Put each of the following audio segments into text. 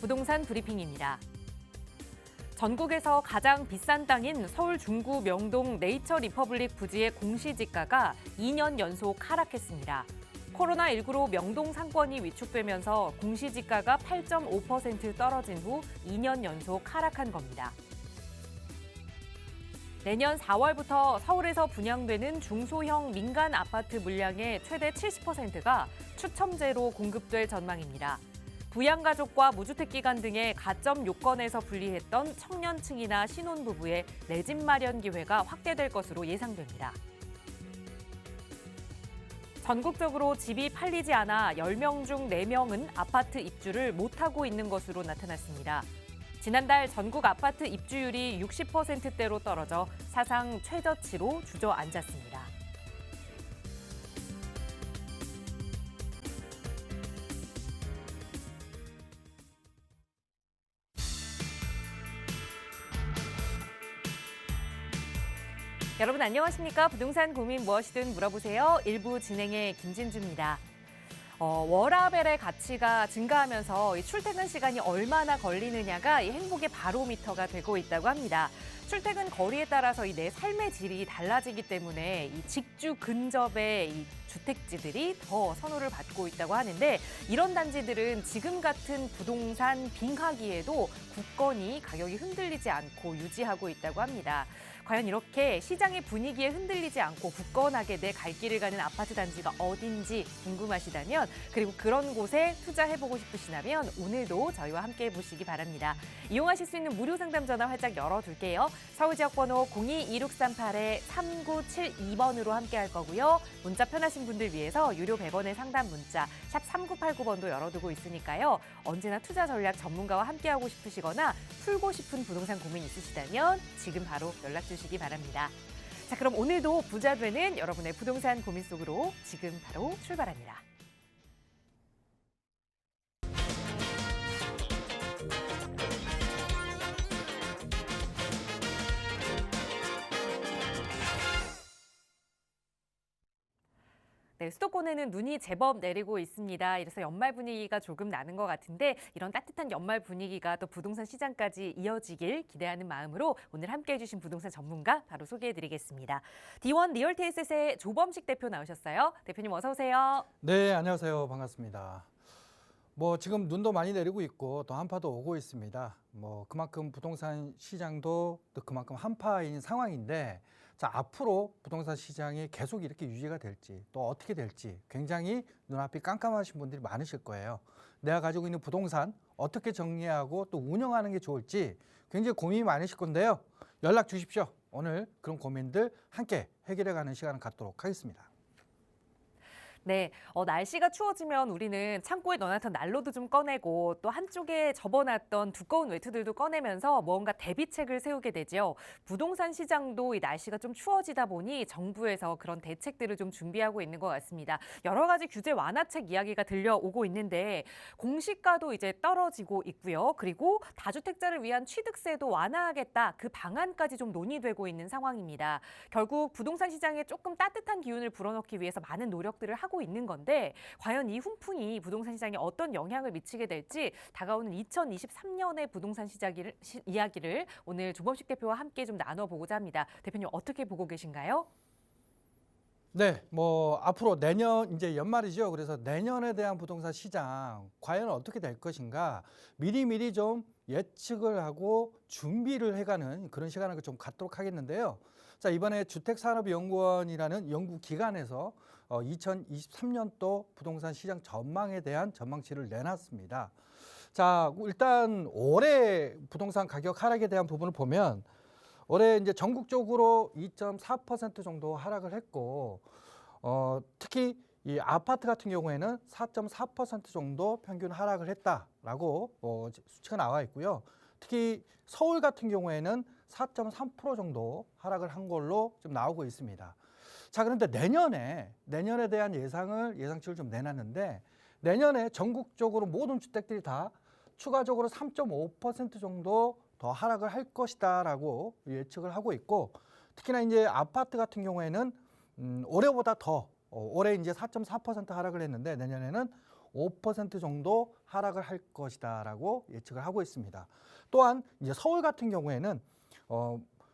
부동산 브리핑입니다. 전국에서 가장 비싼 땅인 서울 중구 명동 네이처 리퍼블릭 부지의 공시지가가 2년 연속 하락했습니다. 코로나19로 명동 상권이 위축되면서 공시지가가 8.5% 떨어진 후 2년 연속 하락한 겁니다. 내년 4월부터 서울에서 분양되는 중소형 민간 아파트 물량의 최대 70%가 추첨제로 공급될 전망입니다. 부양가족과 무주택기간 등의 가점 요건에서 분리했던 청년층이나 신혼부부의 내 집 마련 기회가 확대될 것으로 예상됩니다. 전국적으로 집이 팔리지 않아 10명 중 4명은 아파트 입주를 못하고 있는 것으로 나타났습니다. 지난달 전국 아파트 입주율이 60%대로 떨어져 사상 최저치로 주저앉았습니다. 여러분 안녕하십니까? 부동산 고민 무엇이든 물어보세요. 1부 진행의 김진주입니다. 워라밸의 가치가 증가하면서 이 출퇴근 시간이 얼마나 걸리느냐가 이 행복의 바로미터가 되고 있다고 합니다. 출퇴근 거리에 따라서 내 삶의 질이 달라지기 때문에 이 직주 근접의 이 주택지들이 더 선호를 받고 있다고 하는데, 이런 단지들은 지금 같은 부동산 빙하기에도 굳건히 가격이 흔들리지 않고 유지하고 있다고 합니다. 과연 이렇게 시장의 분위기에 흔들리지 않고 굳건하게 내 갈 길을 가는 아파트 단지가 어딘지 궁금하시다면, 그리고 그런 곳에 투자해보고 싶으시다면 오늘도 저희와 함께 해보시기 바랍니다. 이용하실 수 있는 무료 상담 전화 활짝 열어둘게요. 서울지역번호 02-2638-3972번으로 함께 할 거고요. 문자 편하신 분들 위해서 유료 100원의 상담 문자 샵 3989번도 열어두고 있으니까요. 언제나 투자 전략 전문가와 함께하고 싶으시거나 풀고 싶은 부동산 고민 있으시다면 지금 바로 연락 주시기 바랍니다. 자, 그럼 오늘도 부자 되는 여러분의 부동산 고민 속으로 지금 바로 출발합니다. 네, 수도권에는 눈이 제법 내리고 있습니다. 이래서 연말 분위기가 조금 나는 것 같은데, 이런 따뜻한 연말 분위기가 또 부동산 시장까지 이어지길 기대하는 마음으로 오늘 함께해 주신 부동산 전문가 바로 소개해드리겠습니다. D1 리얼티에셋의 조범식 대표 나오셨어요. 대표님 어서 오세요. 네, 안녕하세요. 반갑습니다. 지금 눈도 많이 내리고 있고 또 한파도 오고 있습니다. 그만큼 부동산 시장도 또 그만큼 한파인 상황인데, 자, 앞으로 부동산 시장이 계속 이렇게 유지가 될지 또 어떻게 될지 굉장히 눈앞이 깜깜하신 분들이 많으실 거예요. 내가 가지고 있는 부동산 어떻게 정리하고 또 운영하는 게 좋을지 굉장히 고민이 많으실 건데요. 연락 주십시오. 오늘 그런 고민들 함께 해결해가는 시간을 갖도록 하겠습니다. 네, 날씨가 추워지면 우리는 창고에 넣어놨던 난로도 좀 꺼내고 또 한쪽에 접어놨던 두꺼운 외투들도 꺼내면서 뭔가 대비책을 세우게 되죠. 부동산 시장도 이 날씨가 좀 추워지다 보니 정부에서 그런 대책들을 좀 준비하고 있는 것 같습니다. 여러 가지 규제 완화책 이야기가 들려오고 있는데, 공시가도 이제 떨어지고 있고요. 그리고 다주택자를 위한 취득세도 완화하겠다, 그 방안까지 좀 논의되고 있는 상황입니다. 결국 부동산 시장에 조금 따뜻한 기운을 불어넣기 위해서 많은 노력들을 하고 있는 건데, 과연 이 훈풍이 부동산 시장에 어떤 영향을 미치게 될지 다가오는 2023년의 부동산 이야기를 오늘 조범식 대표와 함께 좀 나눠보고자 합니다. 대표님 어떻게 보고 계신가요? 네, 앞으로 내년 이제 연말이죠. 그래서 내년에 대한 부동산 시장 과연 어떻게 될 것인가 미리미리 좀 예측을 하고 준비를 해가는 그런 시간을 좀 갖도록 하겠는데요. 자, 이번에 주택산업연구원이라는 연구기관에서 2023년도 부동산 시장 전망에 대한 전망치를 내놨습니다. 자, 일단 올해 부동산 가격 하락에 대한 부분을 보면 올해 이제 전국적으로 2.4% 정도 하락을 했고, 특히 이 아파트 같은 경우에는 4.4% 정도 평균 하락을 했다라고 수치가 나와 있고요. 특히 서울 같은 경우에는 4.3% 정도 하락을 한 걸로 좀 나오고 있습니다. 자, 그런데 내년에 대한 예상치를 좀 내놨는데, 내년에 전국적으로 모든 주택들이 다 추가적으로 3.5% 정도 더 하락을 할 것이다라고 예측을 하고 있고, 특히나 이제 아파트 같은 경우에는 올해보다 더 올해 이제 4.4% 하락을 했는데 내년에는 5% 정도 하락을 할 것이다라고 예측을 하고 있습니다. 또한 이제 서울 같은 경우에는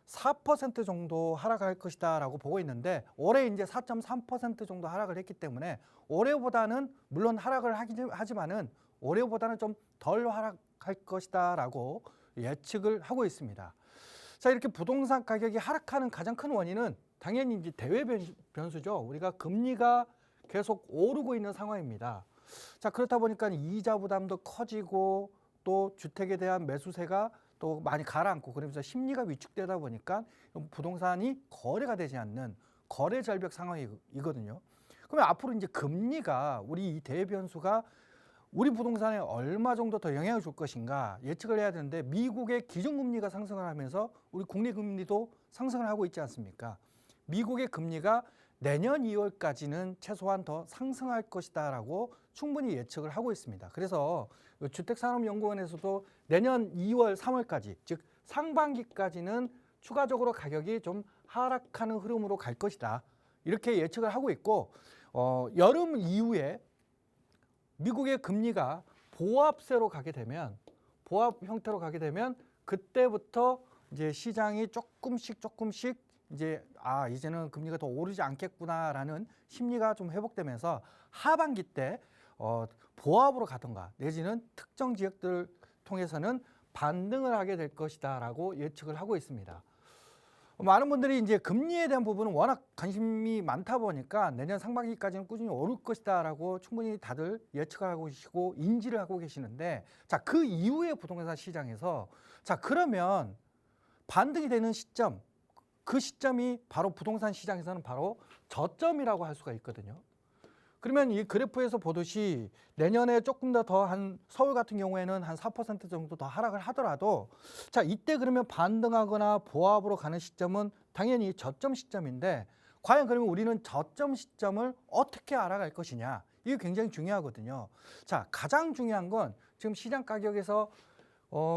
4% 정도 하락할 것이다라고 보고 있는데 올해 이제 4.3% 정도 하락을 했기 때문에 올해보다는 물론 하락을 하지만은 올해보다는 좀 덜 하락할 것이다라고 예측을 하고 있습니다. 자, 이렇게 부동산 가격이 하락하는 가장 큰 원인은 당연히 이제 대외 변수죠. 우리가 금리가 계속 오르고 있는 상황입니다. 자, 그렇다 보니까 이자 부담도 커지고 또 주택에 대한 매수세가 또 많이 가라앉고 그러면서 심리가 위축되다 보니까 부동산이 거래가 되지 않는 거래 절벽 상황이거든요. 그러면 앞으로 이제 금리가 우리 이 대변수가 우리 부동산에 얼마 정도 더 영향을 줄 것인가 예측을 해야 되는데 미국의 기준금리가 상승을 하면서 우리 국내금리도 상승을 하고 있지 않습니까? 미국의 금리가 내년 2월까지는 최소한 더 상승할 것이다라고 충분히 예측을 하고 있습니다. 그래서 주택산업연구원에서도 내년 2월, 3월까지 즉 상반기까지는 추가적으로 가격이 좀 하락하는 흐름으로 갈 것이다. 이렇게 예측을 하고 있고 여름 이후에 미국의 금리가 보합세로 가게 되면 보합 형태로 가게 되면 그때부터 이제 시장이 조금씩 이제 이제는 금리가 더 오르지 않겠구나라는 심리가 좀 회복되면서 하반기 때 보합으로 가던가 내지는 특정 지역들을 통해서는 반등을 하게 될 것이다라고 예측을 하고 있습니다. 많은 분들이 이제 금리에 대한 부분은 워낙 관심이 많다 보니까 내년 상반기까지는 꾸준히 오를 것이다라고 충분히 다들 예측을 하고 계시고 인지를 하고 계시는데 자, 그 이후에 부동산 시장에서 자, 그러면 반등이 되는 시점 그 시점이 바로 부동산 시장에서는 바로 저점이라고 할 수가 있거든요. 그러면 이 그래프에서 보듯이 내년에 조금 더 한 서울 같은 경우에는 한 4% 정도 더 하락을 하더라도 자, 이때 그러면 반등하거나 보합으로 가는 시점은 당연히 저점 시점인데 과연 그러면 우리는 저점 시점을 어떻게 알아갈 것이냐 이게 굉장히 중요하거든요. 자, 가장 중요한 건 지금 시장 가격에서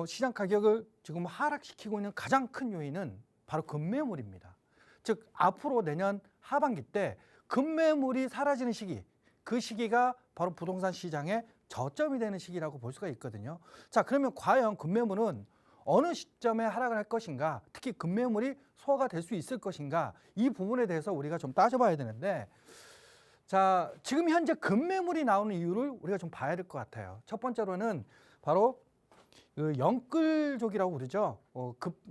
시장 가격을 지금 하락시키고 있는 가장 큰 요인은 바로 급매물입니다. 즉 앞으로 내년 하반기 때 급매물이 사라지는 시기 그 시기가 바로 부동산 시장의 저점이 되는 시기라고 볼 수가 있거든요. 자, 그러면 과연 급매물은 어느 시점에 하락을 할 것인가 특히 급매물이 소화가 될 수 있을 것인가 이 부분에 대해서 우리가 좀 따져봐야 되는데 자, 지금 현재 급매물이 나오는 이유를 우리가 좀 봐야 될 것 같아요. 첫 번째로는 바로 그 영끌족이라고 그러죠.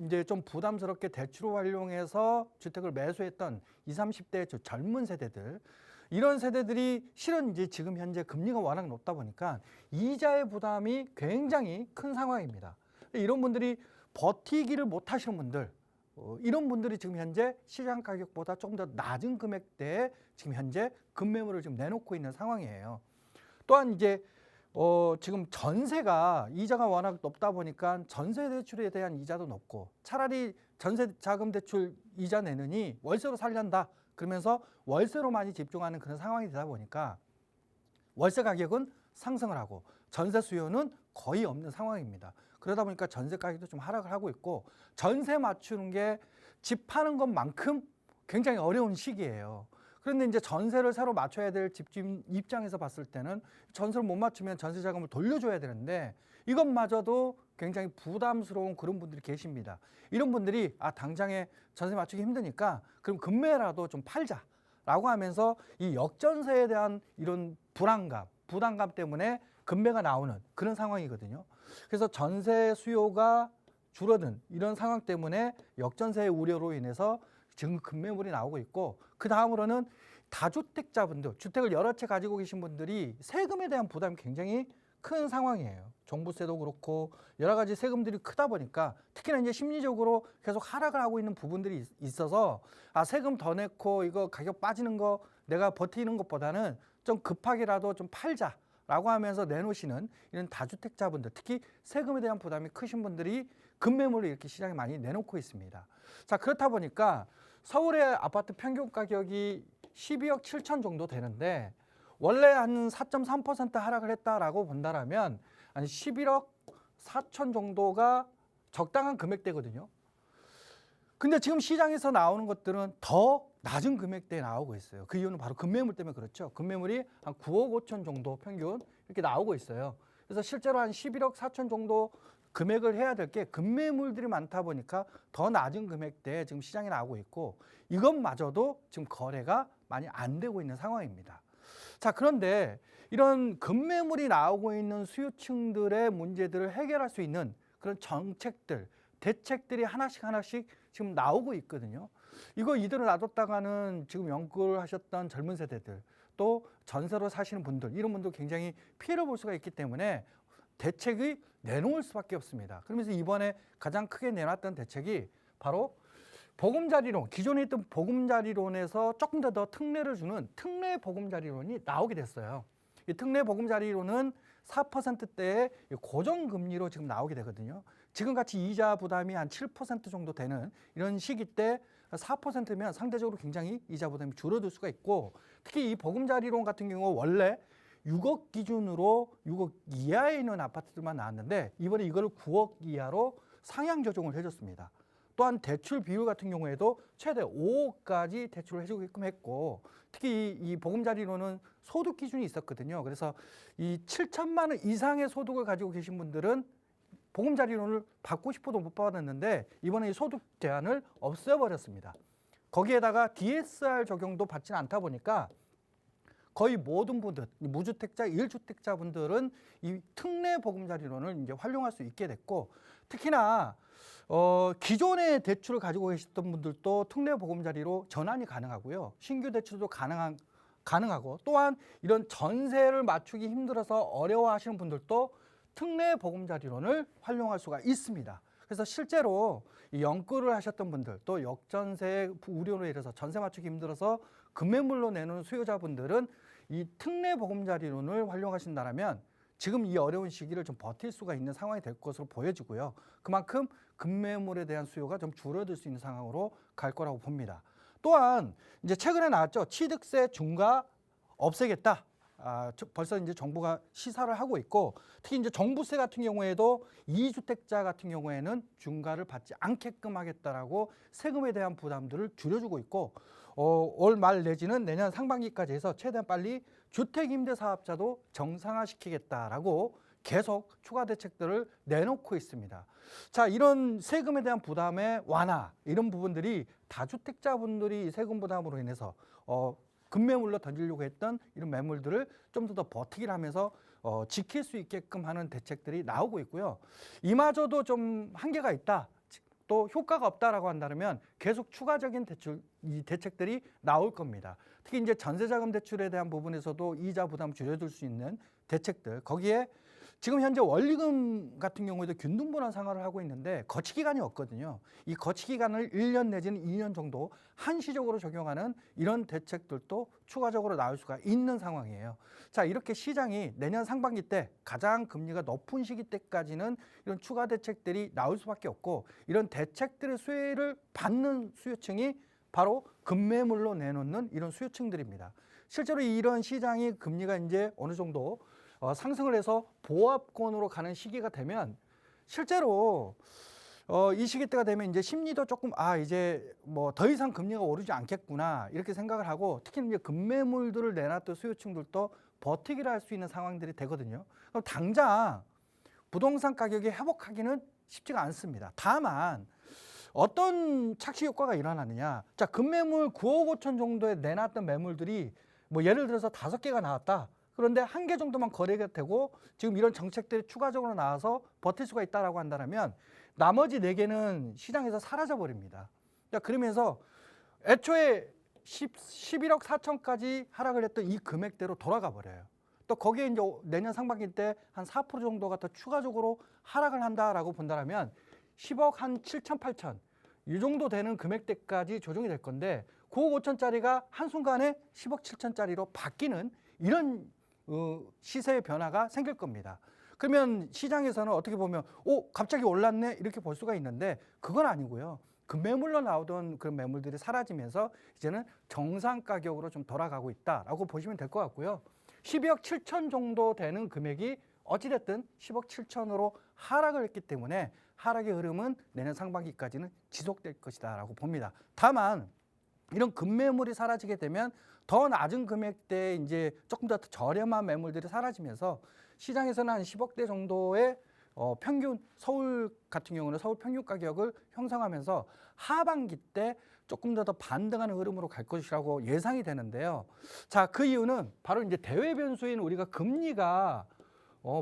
이제 좀 부담스럽게 대출을 활용해서 주택을 매수했던 20, 30대 젊은 세대들 이런 세대들이 실은 이제 지금 현재 금리가 워낙 높다 보니까 이자의 부담이 굉장히 큰 상황입니다. 이런 분들이 버티기를 못 하시는 분들 이런 분들이 지금 현재 시장 가격보다 조금 더 낮은 금액대에 지금 현재 급매물을 지금 내놓고 있는 상황이에요. 또한 이제 지금 전세가 이자가 워낙 높다 보니까 전세 대출에 대한 이자도 높고 차라리 전세 자금 대출 이자 내느니 월세로 살란다 그러면서 월세로 많이 집중하는 그런 상황이 되다 보니까 월세 가격은 상승을 하고 전세 수요는 거의 없는 상황입니다. 그러다 보니까 전세 가격도 좀 하락을 하고 있고 전세 맞추는 게 집 파는 것만큼 굉장히 어려운 시기예요. 그런데 이제 전세를 새로 맞춰야 될 집주인 입장에서 봤을 때는 전세를 못 맞추면 전세 자금을 돌려줘야 되는데 이것마저도 굉장히 부담스러운 그런 분들이 계십니다. 이런 분들이 당장에 전세 맞추기 힘드니까 그럼 급매라도 좀 팔자라고 하면서 이 역전세에 대한 이런 불안감, 부담감 때문에 급매가 나오는 그런 상황이거든요. 그래서 전세 수요가 줄어든 이런 상황 때문에 역전세의 우려로 인해서 지금 급매물이 나오고 있고 그 다음으로는 다주택자분들, 주택을 여러 채 가지고 계신 분들이 세금에 대한 부담이 굉장히 큰 상황이에요. 종부세도 그렇고 여러 가지 세금들이 크다 보니까 특히나 이제 심리적으로 계속 하락을 하고 있는 부분들이 있어서 세금 더 내고 이거 가격 빠지는 거 내가 버티는 것보다는 좀 급하게라도 좀 팔자라고 하면서 내놓으시는 이런 다주택자분들 특히 세금에 대한 부담이 크신 분들이 급매물을 이렇게 시장에 많이 내놓고 있습니다. 자, 그렇다 보니까 서울의 아파트 평균 가격이 12억 7천 정도 되는데 원래 한 4.3% 하락을 했다라고 본다라면 한 11억 4천 정도가 적당한 금액대거든요. 근데 지금 시장에서 나오는 것들은 더 낮은 금액대에 나오고 있어요. 그 이유는 바로 급매물 때문에 그렇죠. 급매물이 한 9억 5천 정도 평균 이렇게 나오고 있어요. 그래서 실제로 한 11억 4천 정도 금액을 해야 될 게 급매물들이 많다 보니까 더 낮은 금액대에 지금 시장에 나오고 있고 이것마저도 지금 거래가 많이 안 되고 있는 상황입니다. 자, 그런데 이런 급매물이 나오고 있는 수요층들의 문제들을 해결할 수 있는 그런 정책들, 대책들이 하나씩 지금 나오고 있거든요. 이거 이대로 놔뒀다가는 지금 연구를 하셨던 젊은 세대들 또 전세로 사시는 분들 이런 분들 굉장히 피해를 볼 수가 있기 때문에 대책이 내놓을 수밖에 없습니다. 그러면서 이번에 가장 크게 내놨던 대책이 바로 보금자리론, 기존에 있던 보금자리론에서 조금 더 특례를 주는 특례 보금자리론이 나오게 됐어요. 이 특례 보금자리론은 4%대의 고정금리로 지금 나오게 되거든요. 지금 같이 이자 부담이 한 7% 정도 되는 이런 시기 때 4%면 상대적으로 굉장히 이자 부담이 줄어들 수가 있고 특히 이 보금자리론 같은 경우 원래 6억 기준으로 6억 이하에 있는 아파트들만 나왔는데 이번에 이거를 9억 이하로 상향 조정을 해줬습니다. 또한 대출 비율 같은 경우에도 최대 5억까지 대출을 해주게끔 했고 특히 이 보금자리론은 소득 기준이 있었거든요. 그래서 이 7천만 원 이상의 소득을 가지고 계신 분들은 보금자리론을 받고 싶어도 못 받았는데 이번에 이 소득 제한을 없애버렸습니다. 거기에다가 DSR 적용도 받지는 않다 보니까 거의 모든 분들, 무주택자, 1주택자 분들은 이 특례 보금자리론을 이제 활용할 수 있게 됐고 특히나 기존의 대출을 가지고 계셨던 분들도 특례 보금자리로 전환이 가능하고요. 신규 대출도 가능하고 또한 이런 전세를 맞추기 힘들어서 어려워하시는 분들도 특례 보금자리론을 활용할 수가 있습니다. 그래서 실제로 이 연끌을 하셨던 분들 또 역전세 우려로 인해서 전세 맞추기 힘들어서 급매물로 내놓은 수요자분들은 이 특례 보금자리론을 활용하신다면 지금 이 어려운 시기를 좀 버틸 수가 있는 상황이 될 것으로 보여지고요. 그만큼 급매물에 대한 수요가 좀 줄어들 수 있는 상황으로 갈 거라고 봅니다. 또한 이제 최근에 나왔죠. 취득세 중과 없애겠다. 벌써 이제 정부가 시사를 하고 있고 특히 이제 종부세 같은 경우에도 2주택자 같은 경우에는 중과를 받지 않게끔 하겠다라고 세금에 대한 부담들을 줄여주고 있고 올 말 내지는 내년 상반기까지 해서 최대한 빨리 주택임대사업자도 정상화시키겠다라고 계속 추가 대책들을 내놓고 있습니다. 자, 이런 세금에 대한 부담의 완화 이런 부분들이 다주택자분들이 세금 부담으로 인해서 급매물로 던지려고 했던 이런 매물들을 좀 더 버티기를 하면서 지킬 수 있게끔 하는 대책들이 나오고 있고요. 이마저도 좀 한계가 있다. 또 효과가 없다라고 한다면 계속 추가적인 이 대책들이 나올 겁니다. 특히 이제 전세자금 대출에 대한 부분에서도 이자 부담 줄여줄 수 있는 대책들 거기에 지금 현재 원리금 같은 경우에도 균등분할 상환을 하고 있는데 거치 기간이 없거든요. 이 거치 기간을 1년 내지는 2년 정도 한시적으로 적용하는 이런 대책들도 추가적으로 나올 수가 있는 상황이에요. 자, 이렇게 시장이 내년 상반기 때 가장 금리가 높은 시기 때까지는 이런 추가 대책들이 나올 수밖에 없고 이런 대책들의 수혜를 받는 수요층이 바로 급매물로 내놓는 이런 수요층들입니다. 실제로 이런 시장이 금리가 이제 어느 정도 상승을 해서 보합권으로 가는 시기가 되면 실제로 이 시기 때가 되면 이제 심리도 조금 이제 뭐 더 이상 금리가 오르지 않겠구나 이렇게 생각을 하고 특히 이제 급매물들을 내놨던 수요층들도 버티기를 할 수 있는 상황들이 되거든요. 그럼 당장 부동산 가격이 회복하기는 쉽지가 않습니다. 다만 어떤 착시 효과가 일어나느냐? 자, 급매물 9억 5천 정도에 내놨던 매물들이 뭐 예를 들어서 5개가 나왔다. 그런데 1개 정도만 거래가 되고 지금 이런 정책들이 추가적으로 나와서 버틸 수가 있다라고 한다면 나머지 4개는 시장에서 사라져 버립니다. 그러면서 애초에 11억 4천까지 하락을 했던 이 금액대로 돌아가 버려요. 또 거기에 이제 내년 상반기 때 한 4% 정도가 더 추가적으로 하락을 한다라고 본다면 10억 한 7천 8천 이 정도 되는 금액대까지 조정이 될 건데 9억 5천짜리가 한순간에 10억 7천짜리로 바뀌는 이런 시세의 변화가 생길 겁니다. 그러면 시장에서는 어떻게 보면 갑자기 올랐네 이렇게 볼 수가 있는데 그건 아니고요. 급매물로 나오던 그런 매물들이 사라지면서 이제는 정상 가격으로 좀 돌아가고 있다라고 보시면 될 것 같고요. 12억 7천 정도 되는 금액이 어찌됐든 10억 7천으로 하락을 했기 때문에 하락의 흐름은 내년 상반기까지는 지속될 것이다라고 봅니다. 다만 이런 급매물이 사라지게 되면 더 낮은 금액대에 이제 조금 더 저렴한 매물들이 사라지면서 시장에서는 한 10억대 정도의 평균 서울 같은 경우는 서울 평균 가격을 형성하면서 하반기 때 조금 더 반등하는 흐름으로 갈 것이라고 예상이 되는데요. 자, 그 이유는 바로 이제 대외 변수인 우리가 금리가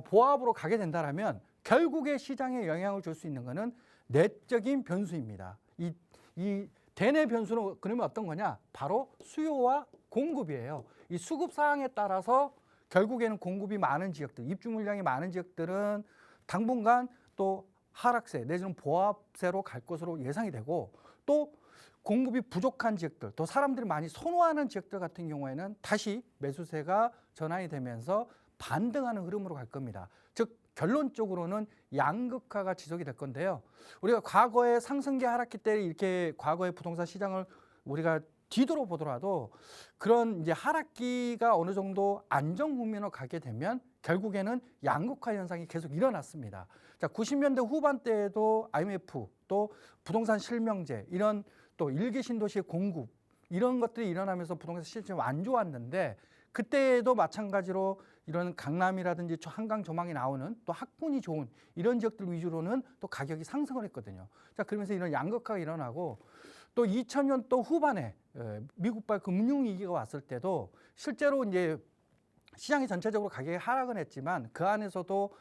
보합으로 가게 된다라면 결국에 시장에 영향을 줄 수 있는 것은 내적인 변수입니다. 이 대내 변수는 그러면 어떤 거냐? 바로 수요와 공급이에요. 이 수급 사항에 따라서 결국에는 공급이 많은 지역들, 입주 물량이 많은 지역들은 당분간 또 하락세 내지는 보합세로 갈 것으로 예상이 되고, 또 공급이 부족한 지역들, 또 사람들이 많이 선호하는 지역들 같은 경우에는 다시 매수세가 전환이 되면서 반등하는 흐름으로 갈 겁니다. 즉 결론적으로는 양극화가 지속이 될 건데요. 우리가 과거에 상승기 하락기 때 이렇게 과거의 부동산 시장을 우리가 뒤돌아보더라도 그런 이제 하락기가 어느 정도 안정 국면으로 가게 되면 결국에는 양극화 현상이 계속 일어났습니다. 자, 90년대 후반대에도 IMF 또 부동산 실명제 이런 또 일개 신도시의 공급 이런 것들이 일어나면서 부동산 시장이 안 좋았는데, 그때도 마찬가지로 이런 강남이라든지 한강 조망이 나오는 또 학군이 좋은 이런 지역들 위주로는 또 가격이 상승을 했거든요. 자, 그러면서 이런 양극화가 일어나고, 또 2000년도 후반에 미국발 금융위기가 왔을 때도 실제로 이제 시장이 전체적으로 가격이 하락은 했지만 그 안에서도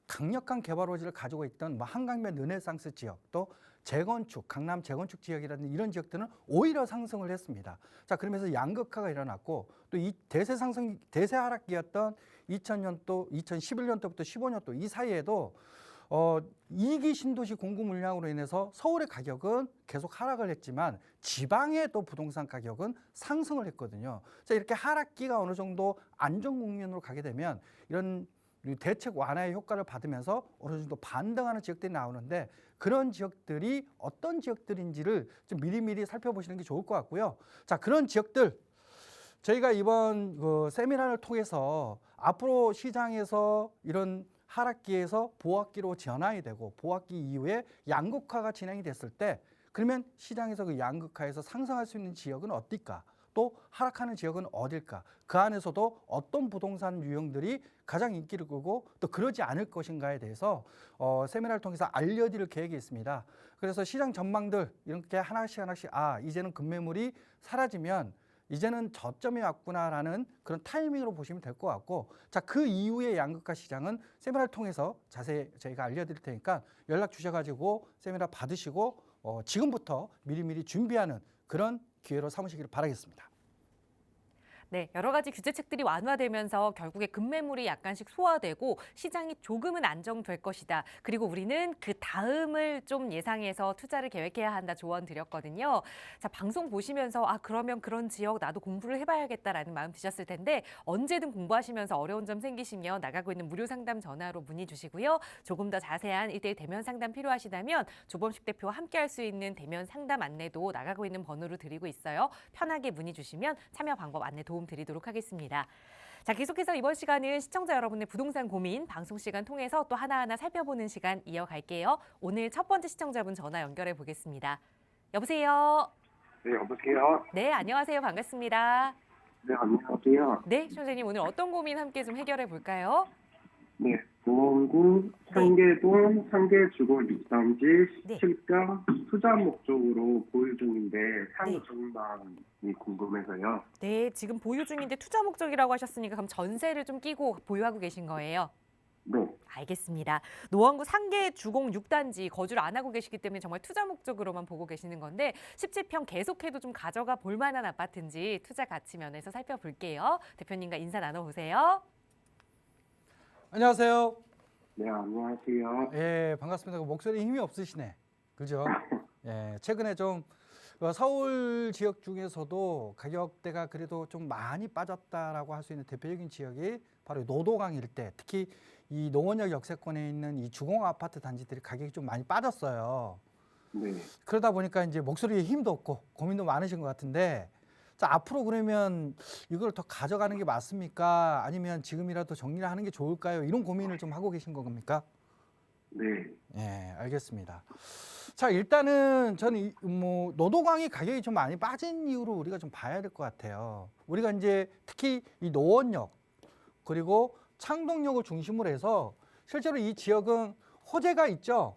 강력한 개발 호지를 가지고 있던 한강변 르네상스 지역, 또 재건축, 강남 재건축 지역이라든지 이런 지역들은 오히려 상승을 했습니다. 자, 그러면서 양극화가 일어났고, 또 이 대세 하락기였던 2000년도, 2011년도부터 15년도 이 사이에도 2기 신도시 공급 물량으로 인해서 서울의 가격은 계속 하락을 했지만 지방의 또 부동산 가격은 상승을 했거든요. 자, 이렇게 하락기가 어느 정도 안정 국면으로 가게 되면 이런 대책 완화의 효과를 받으면서 어느 정도 반등하는 지역들이 나오는데, 그런 지역들이 어떤 지역들인지를 좀 미리미리 살펴보시는 게 좋을 것 같고요. 자, 그런 지역들 저희가 이번 세미나를 통해서 앞으로 시장에서 이런 하락기에서 보합기로 전환이 되고 보합기 이후에 양극화가 진행이 됐을 때, 그러면 시장에서 그 양극화에서 상승할 수 있는 지역은 어딜까? 또 하락하는 지역은 어딜까? 그 안에서도 어떤 부동산 유형들이 가장 인기를 끌고 또 그러지 않을 것인가에 대해서 세미나를 통해서 알려드릴 계획이 있습니다. 그래서 시장 전망들 이렇게 하나씩 이제는 급매물이 사라지면 이제는 저점이 왔구나라는 그런 타이밍으로 보시면 될 것 같고, 자, 그 이후의 양극화 시장은 세미나를 통해서 자세히 저희가 알려드릴 테니까 연락 주셔가지고 세미나 받으시고 지금부터 미리미리 준비하는 그런 기회로 삼으시기를 바라겠습니다. 네, 여러 가지 규제책들이 완화되면서 결국에 급매물이 약간씩 소화되고 시장이 조금은 안정될 것이다. 그리고 우리는 그 다음을 좀 예상해서 투자를 계획해야 한다 조언 드렸거든요. 자, 방송 보시면서 그러면 그런 지역 나도 공부를 해봐야겠다라는 마음 드셨을 텐데, 언제든 공부하시면서 어려운 점 생기시면 나가고 있는 무료 상담 전화로 문의 주시고요. 조금 더 자세한 1:1 대면 상담 필요하시다면 조범식 대표와 함께할 수 있는 대면 상담 안내도 나가고 있는 번호로 드리고 있어요. 편하게 문의 주시면 참여 방법 안내 도움 드리도록 하겠습니다. 자, 계속해서 이번 시간은 시청자 여러분의 부동산 고민 방송 시간 통해서 또 하나하나 살펴보는 시간 이어갈게요. 오늘 첫 번째 시청자분 전화 연결해 보겠습니다. 여보세요? 네, 여보세요? 네, 안녕하세요. 반갑습니다. 네, 안녕하세요. 네, 시청자님 오늘 어떤 고민 함께 좀 해결해 볼까요? 네, 보원구 상계동 상계주거 6단지 네. 17평 투자 목적으로 보유 중인데 네. 향후 전망이 궁금해서요. 네, 지금 보유 중인데 투자 목적이라고 하셨으니까 그럼 전세를 좀 끼고 보유하고 계신 거예요? 네, 알겠습니다. 노원구 상계 주공 6단지 거주를 안 하고 계시기 때문에 정말 투자 목적으로만 보고 계시는 건데, 17평 계속해도 좀 가져가 볼 만한 아파트인지 투자 가치 면에서 살펴볼게요. 대표님과 인사 나눠보세요. 안녕하세요. 네, 안녕하세요. 예, 반갑습니다. 목소리 힘이 없으시네. 그죠? 예, 최근에 좀 서울 지역 중에서도 가격대가 그래도 좀 많이 빠졌다라고 할 수 있는 대표적인 지역이 바로 노도강 일대, 특히 이 노원역 역세권에 있는 이 주공 아파트 단지들이 가격이 좀 많이 빠졌어요. 네, 그러다 보니까 이제 목소리에 힘도 없고 고민도 많으신 것 같은데, 자, 앞으로 그러면 이걸 더 가져가는 게 맞습니까? 아니면 지금이라도 정리를 하는 게 좋을까요? 이런 고민을 좀 하고 계신 겁니까? 네. 예, 알겠습니다. 자, 일단은 저는 뭐 노도광이 가격이 좀 많이 빠진 이유로 우리가 좀 봐야 될 것 같아요. 우리가 이제 특히 이 노원역 그리고 창동역을 중심으로 해서 실제로 이 지역은 호재가 있죠.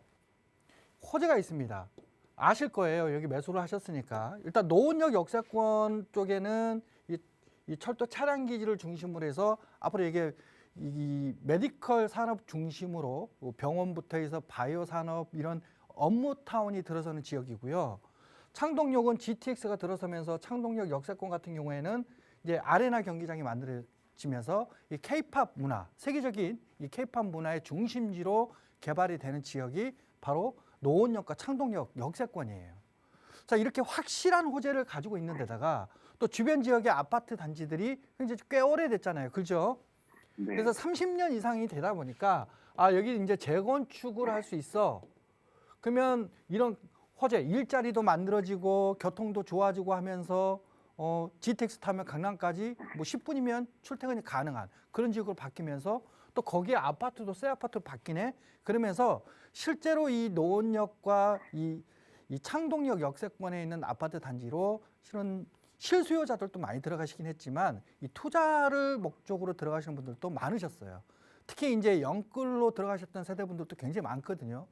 호재가 있습니다. 아실 거예요. 여기 매수를 하셨으니까. 일단 노원역 역세권 쪽에는 이 철도 차량 기지를 중심으로 해서 앞으로 이게 이 메디컬 산업 중심으로 병원부터 해서 바이오 산업 이런 업무 타운이 들어서는 지역이고요. 창동역은 GTX가 들어서면서 창동역 역세권 같은 경우에는 이제 아레나 경기장이 만들어지면서 이 K-팝 문화, 세계적인 이 K-팝 문화의 중심지로 개발이 되는 지역이 바로 노원역과 창동역 역세권이에요. 자, 이렇게 확실한 호재를 가지고 있는 데다가 또 주변 지역의 아파트 단지들이 이제 꽤 오래됐잖아요. 그죠? 네. 그래서 30년 이상이 되다 보니까 아, 여기 이제 재건축을 할 수 있어. 그러면 이런 호재, 일자리도 만들어지고 교통도 좋아지고 하면서 GTX 타면 강남까지 뭐 10분이면 출퇴근이 가능한 그런 지역으로 바뀌면서 또 거기에 아파트도 새 아파트로 바뀌네. 그러면서 실제로 이 노원역과 이 창동역 역세권에 있는 아파트 단지로 실은 실수요자들도 많이 들어가시긴 했지만 이 투자를 목적으로 들어가시는 분들도 많으셨어요. 특히 이제 영끌로 들어가셨던 세대분들도 굉장히 많거든요.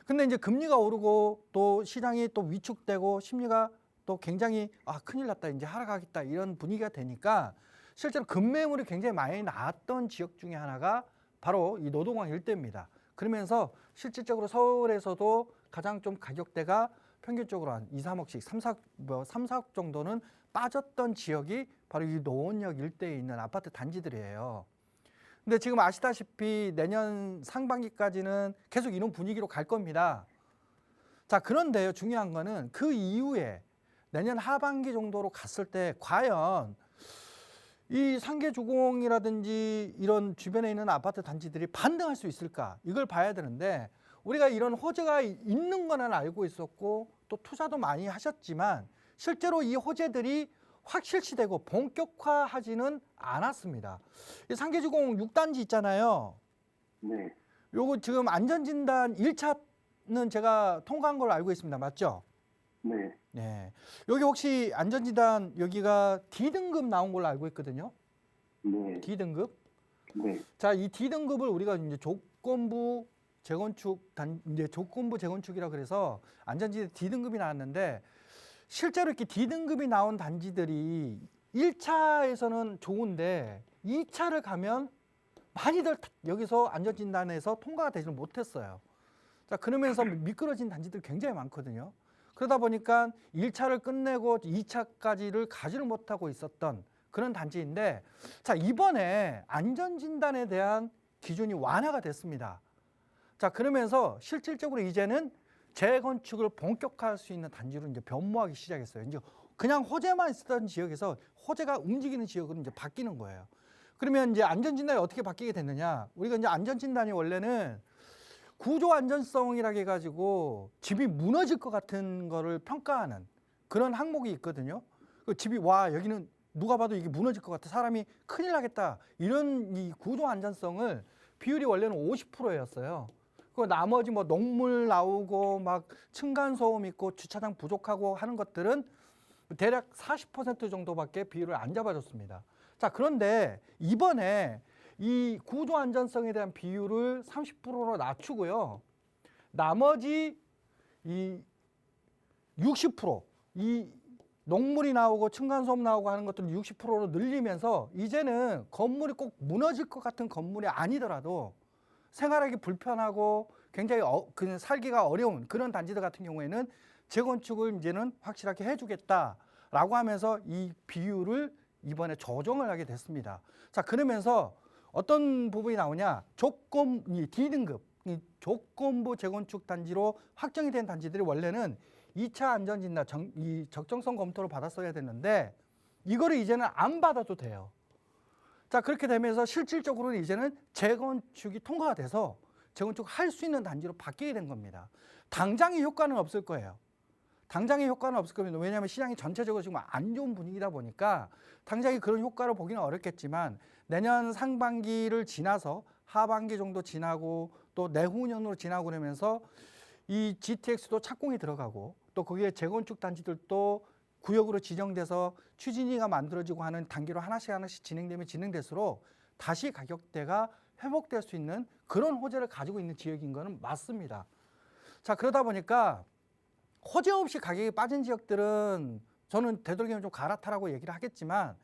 근데 이제 금리가 오르고 또 시장이 또 위축되고 심리가 또 굉장히 아, 큰일 났다, 이제 하락하겠다 이런 분위기가 되니까 실제로 급매물이 굉장히 많이 나왔던 지역 중에 하나가 바로 이 노동광 일대입니다. 그러면서 실질적으로 서울에서도 가장 좀 가격대가 평균적으로 한 2, 3억씩 3, 4억 정도는 빠졌던 지역이 바로 이 노원역 일대에 있는 아파트 단지들이에요. 근데 지금 아시다시피 내년 상반기까지는 계속 이런 분위기로 갈 겁니다. 자, 그런데요, 중요한 거는 그 이후에 내년 하반기 정도로 갔을 때 과연 이 상계주공이라든지 이런 주변에 있는 아파트 단지들이 반등할 수 있을까? 이걸 봐야 되는데 우리가 이런 호재가 있는 거는 알고 있었고 또 투자도 많이 하셨지만 실제로 이 호재들이 확 실시되고 본격화하지는 않았습니다. 이 상계주공 6단지 있잖아요. 네. 요거 지금 안전진단 1차는 제가 통과한 걸로 알고 있습니다. 맞죠? 네. 네. 여기 혹시 안전진단 여기가 D등급 나온 걸로 알고 있거든요. 네. D등급. 네. 자, 이 D등급을 우리가 이제 조건부 재건축이라 그래서 안전지대 D등급이 나왔는데 실제로 이렇게 D등급이 나온 단지들이 1차에서는 좋은데 2차를 가면 많이들 여기서 안전진단에서 통과가 되지는 못했어요. 자, 그러면서 미끄러진 단지들이 굉장히 많거든요. 그러다 보니까 1차를 끝내고 2차까지를 가지를 못하고 있었던 그런 단지인데 자, 이번에 안전진단에 대한 기준이 완화가 됐습니다. 자, 그러면서 실질적으로 이제는 재건축을 본격화할 수 있는 단지로 이제 변모하기 시작했어요. 이제 그냥 호재만 있었던 지역에서 호재가 움직이는 지역으로 이제 바뀌는 거예요. 그러면 이제 안전진단이 어떻게 바뀌게 됐느냐? 우리가 이제 안전진단이 원래는 구조 안전성이라고 해가지고 집이 무너질 것 같은 거를 평가하는 그런 항목이 있거든요. 그 집이 와, 여기는 누가 봐도 이게 무너질 것 같아, 사람이 큰일 나겠다, 이런 이 구조 안전성을 비율이 원래는 50%였어요. 그 나머지 뭐 녹물 나오고 막 층간 소음 있고 주차장 부족하고 하는 것들은 대략 40% 정도밖에 비율을 안 잡아줬습니다. 자, 그런데 이번에 이 구조 안전성에 대한 비율을 30%로 낮추고요. 나머지 이 60%, 이 녹물이 나오고 층간소음 나오고 하는 것들을 60%로 늘리면서 이제는 건물이 꼭 무너질 것 같은 건물이 아니더라도 생활하기 불편하고 굉장히 그냥 살기가 어려운 그런 단지들 같은 경우에는 재건축을 이제는 확실하게 해주겠다라고 하면서 이 비율을 이번에 조정을 하게 됐습니다. 자, 그러면서 어떤 부분이 나오냐? 이 D등급, 이 조건부 재건축 단지로 확정이 된 단지들이 원래는 2차 안전진단 이 적정성 검토를 받았어야 됐는데 이거를 이제는 안 받아도 돼요. 자, 그렇게 되면서 실질적으로는 이제는 재건축이 통과가 돼서 재건축을 할 수 있는 단지로 바뀌게 된 겁니다. 당장의 효과는 없을 거예요. 당장의 효과는 없을 겁니다. 왜냐하면 시장이 전체적으로 지금 안 좋은 분위기다 보니까 당장에 그런 효과를 보기는 어렵겠지만 내년 상반기를 지나서 하반기 정도 지나고 또 내후년으로 지나고 그러면서 이 GTX도 착공이 들어가고 또 거기에 재건축 단지들도 구역으로 지정돼서 추진위가 만들어지고 하는 단계로 하나씩 진행되면 진행될수록 다시 가격대가 회복될 수 있는 그런 호재를 가지고 있는 지역인 거는 맞습니다. 자, 그러다 보니까 호재 없이 가격이 빠진 지역들은 저는 되도록이면 좀 갈아타라고 얘기를 하겠지만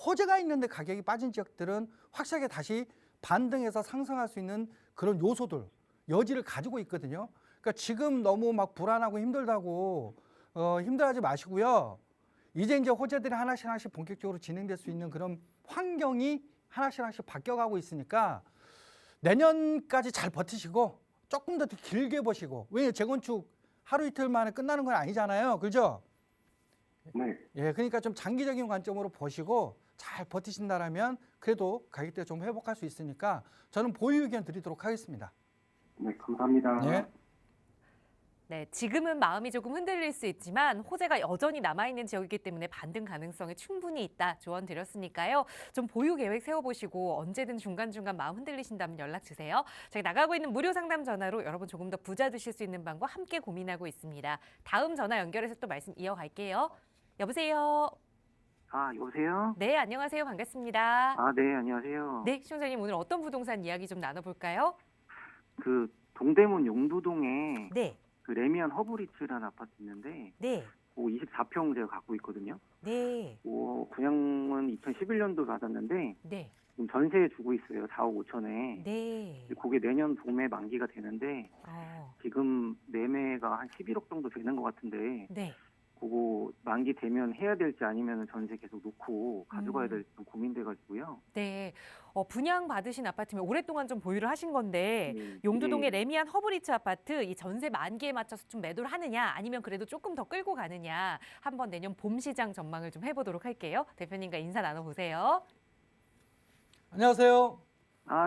호재가 있는데 가격이 빠진 지역들은 확실하게 다시 반등해서 상승할 수 있는 그런 요소들, 여지를 가지고 있거든요. 그러니까 지금 너무 막 불안하고 힘들다고 힘들어하지 마시고요. 이제 호재들이 하나씩 본격적으로 진행될 수 있는 그런 환경이 하나씩 바뀌어가고 있으니까 내년까지 잘 버티시고 조금 더 길게 보시고, 왜냐면 재건축 하루 이틀 만에 끝나는 건 아니잖아요. 그죠? 네. 예, 그러니까 좀 장기적인 관점으로 보시고 잘 버티신다라면 그래도 가격대 좀 회복할 수 있으니까 저는 보유 의견 드리도록 하겠습니다. 네, 감사합니다. 예. 네, 지금은 마음이 조금 흔들릴 수 있지만 호재가 여전히 남아있는 지역이기 때문에 반등 가능성이 충분히 있다 조언 드렸으니까요. 좀 보유 계획 세워보시고 언제든 중간중간 마음 흔들리신다면 연락 주세요. 저희 나가고 있는 무료 상담 전화로 여러분 조금 더 부자 되실 수 있는 방법 함께 고민하고 있습니다. 다음 전화 연결해서 또 말씀 이어갈게요. 여보세요. 여보세요? 네, 안녕하세요. 반갑습니다. 네, 안녕하세요. 네, 시청자님 오늘 어떤 부동산 이야기 좀 나눠볼까요? 그 동대문 용두동에 네, 그 레미안 허브리츠라는 아파트 있는데 네, 24평 제가 갖고 있거든요. 네, 분양은 2011년도 받았는데 네, 지금 전세에 주고 있어요. 4억 5천에. 네. 그게 내년 봄에 만기가 되는데 지금 매매가 한 11억 정도 되는 것 같은데 네. 그거 만기 되면 해야 될지 아니면 전세 계속 놓고 가져가야 될지 좀 고민돼가지고요. 네, 분양 받으신 아파트면 오랫동안 좀 보유를 하신 건데 네. 용두동의 네. 레미안 허브리츠 아파트 이 전세 만기에 맞춰서 좀 매도를 하느냐 아니면 그래도 조금 더 끌고 가느냐 한번 내년 봄 시장 전망을 좀 해보도록 할게요. 대표님과 인사 나눠보세요. 안녕하세요.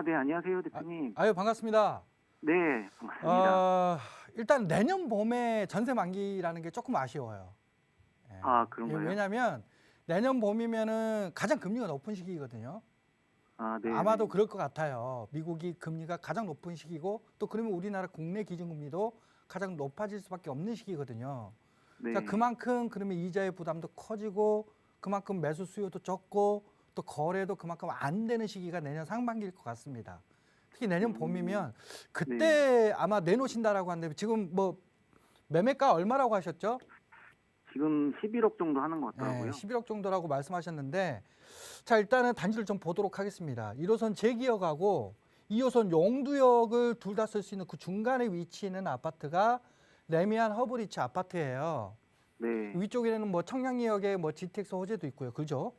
네, 안녕하세요, 대표님. 아유, 반갑습니다. 네, 반갑습니다. 일단 내년 봄에 전세 만기라는 게 조금 아쉬워요. 예. 그런가요? 왜냐하면 내년 봄이면은 가장 금리가 높은 시기거든요. 네. 아마도 그럴 것 같아요. 미국이 금리가 가장 높은 시기고 또 그러면 우리나라 국내 기준금리도 가장 높아질 수밖에 없는 시기거든요. 네. 그러니까 그만큼 그러면 이자의 부담도 커지고 그만큼 매수 수요도 적고 또 거래도 그만큼 안 되는 시기가 내년 상반기일 것 같습니다. 특히 내년 봄이면 그때 아마 내놓으신다라고 하는데 지금 뭐 매매가 얼마라고 하셨죠? 지금 11억 정도 하는 것 같더라고요. 11억 정도라고 말씀하셨는데 자, 일단은 단지를 좀 보도록 하겠습니다. 1호선 제기역하고 2호선 용두역을 둘 다 쓸 수 있는 그 중간에 위치해 있는 아파트가 레미안 허브리츠 아파트예요. 네. 위쪽에는 뭐 청량리역에 뭐 GTX 호재도 있고요. 그죠?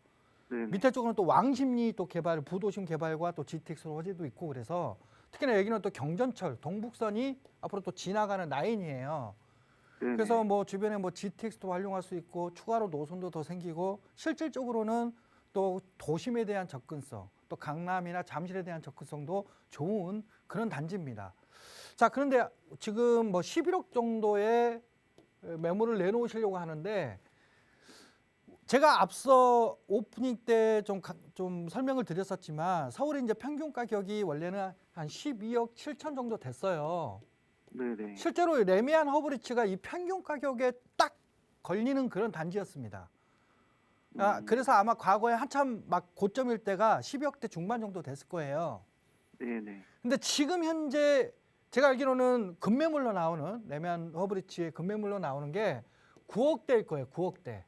네. 밑에 쪽으로는 또 왕십리 또 개발, 부도심 개발과 또 GTX 호재도 있고 그래서 특히나 여기는 또 경전철, 동북선이 앞으로 또 지나가는 라인이에요. 네네. 그래서 뭐 주변에 뭐 GTX도 활용할 수 있고 추가로 노선도 더 생기고 실질적으로는 또 도심에 대한 접근성, 또 강남이나 잠실에 대한 접근성도 좋은 그런 단지입니다. 자, 그런데 지금 뭐 11억 정도의 매물을 내놓으시려고 하는데 제가 앞서 오프닝 때 좀 설명을 드렸었지만 서울의 이제 평균 가격이 원래는 한 12억 7천 정도 됐어요. 네네. 실제로 레미안 허브리츠가 이 평균 가격에 딱 걸리는 그런 단지였습니다. 그래서 아마 과거에 한참 막 고점일 때가 12억대 중반 정도 됐을 거예요. 네네. 근데 지금 현재 제가 알기로는 급매물로 나오는 레미안 허브리츠의 급매물로 나오는 게 9억대일 거예요. 9억대.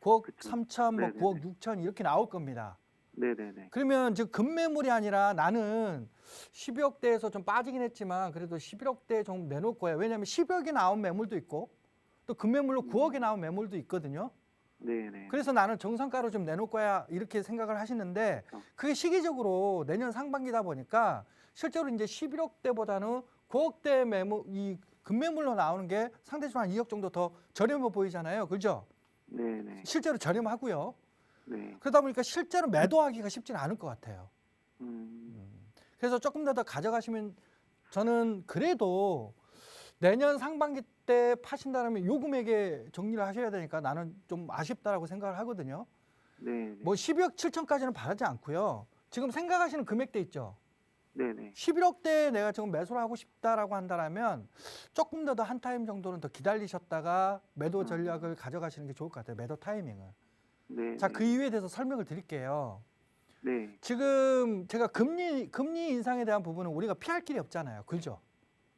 9억 그쵸. 3천, 뭐 네네네. 9억 6천 이렇게 나올 겁니다. 네네네. 그러면 지금 급매물이 아니라 나는 12억대에서 좀 빠지긴 했지만 그래도 11억대 정도 내놓을 거예요. 왜냐하면 10억이 나온 매물도 있고 또 급매물로 9억에 나온 매물도 있거든요. 네네. 그래서 나는 정상가로 좀 내놓을 거야 이렇게 생각을 하시는데 그게 시기적으로 내년 상반기다 보니까 실제로 이제 11억대보다는 9억대 매물, 이 급매물로 나오는 게 상대적으로 한 2억 정도 더 저렴해 보이잖아요. 그죠? 네네. 실제로 저렴하고요. 네. 그러다 보니까 실제로 매도하기가 쉽지는 않을 것 같아요. 그래서 조금 더 가져가시면 저는 그래도 내년 상반기 때 파신다면 요 금액에 정리를 하셔야 되니까 나는 좀 아쉽다라고 생각을 하거든요. 네. 뭐 12억 7천까지는 바라지 않고요. 지금 생각하시는 금액대 있죠. 네네. 11억대에 내가 지금 매수를 하고 싶다라고 한다면 조금 더 한 타임 정도는 더 기다리셨다가 매도 전략을 가져가시는 게 좋을 것 같아요. 매도 타이밍을. 네. 자, 그 이유에 대해서 설명을 드릴게요. 네. 지금 제가 금리 인상에 대한 부분은 우리가 피할 길이 없잖아요. 그죠?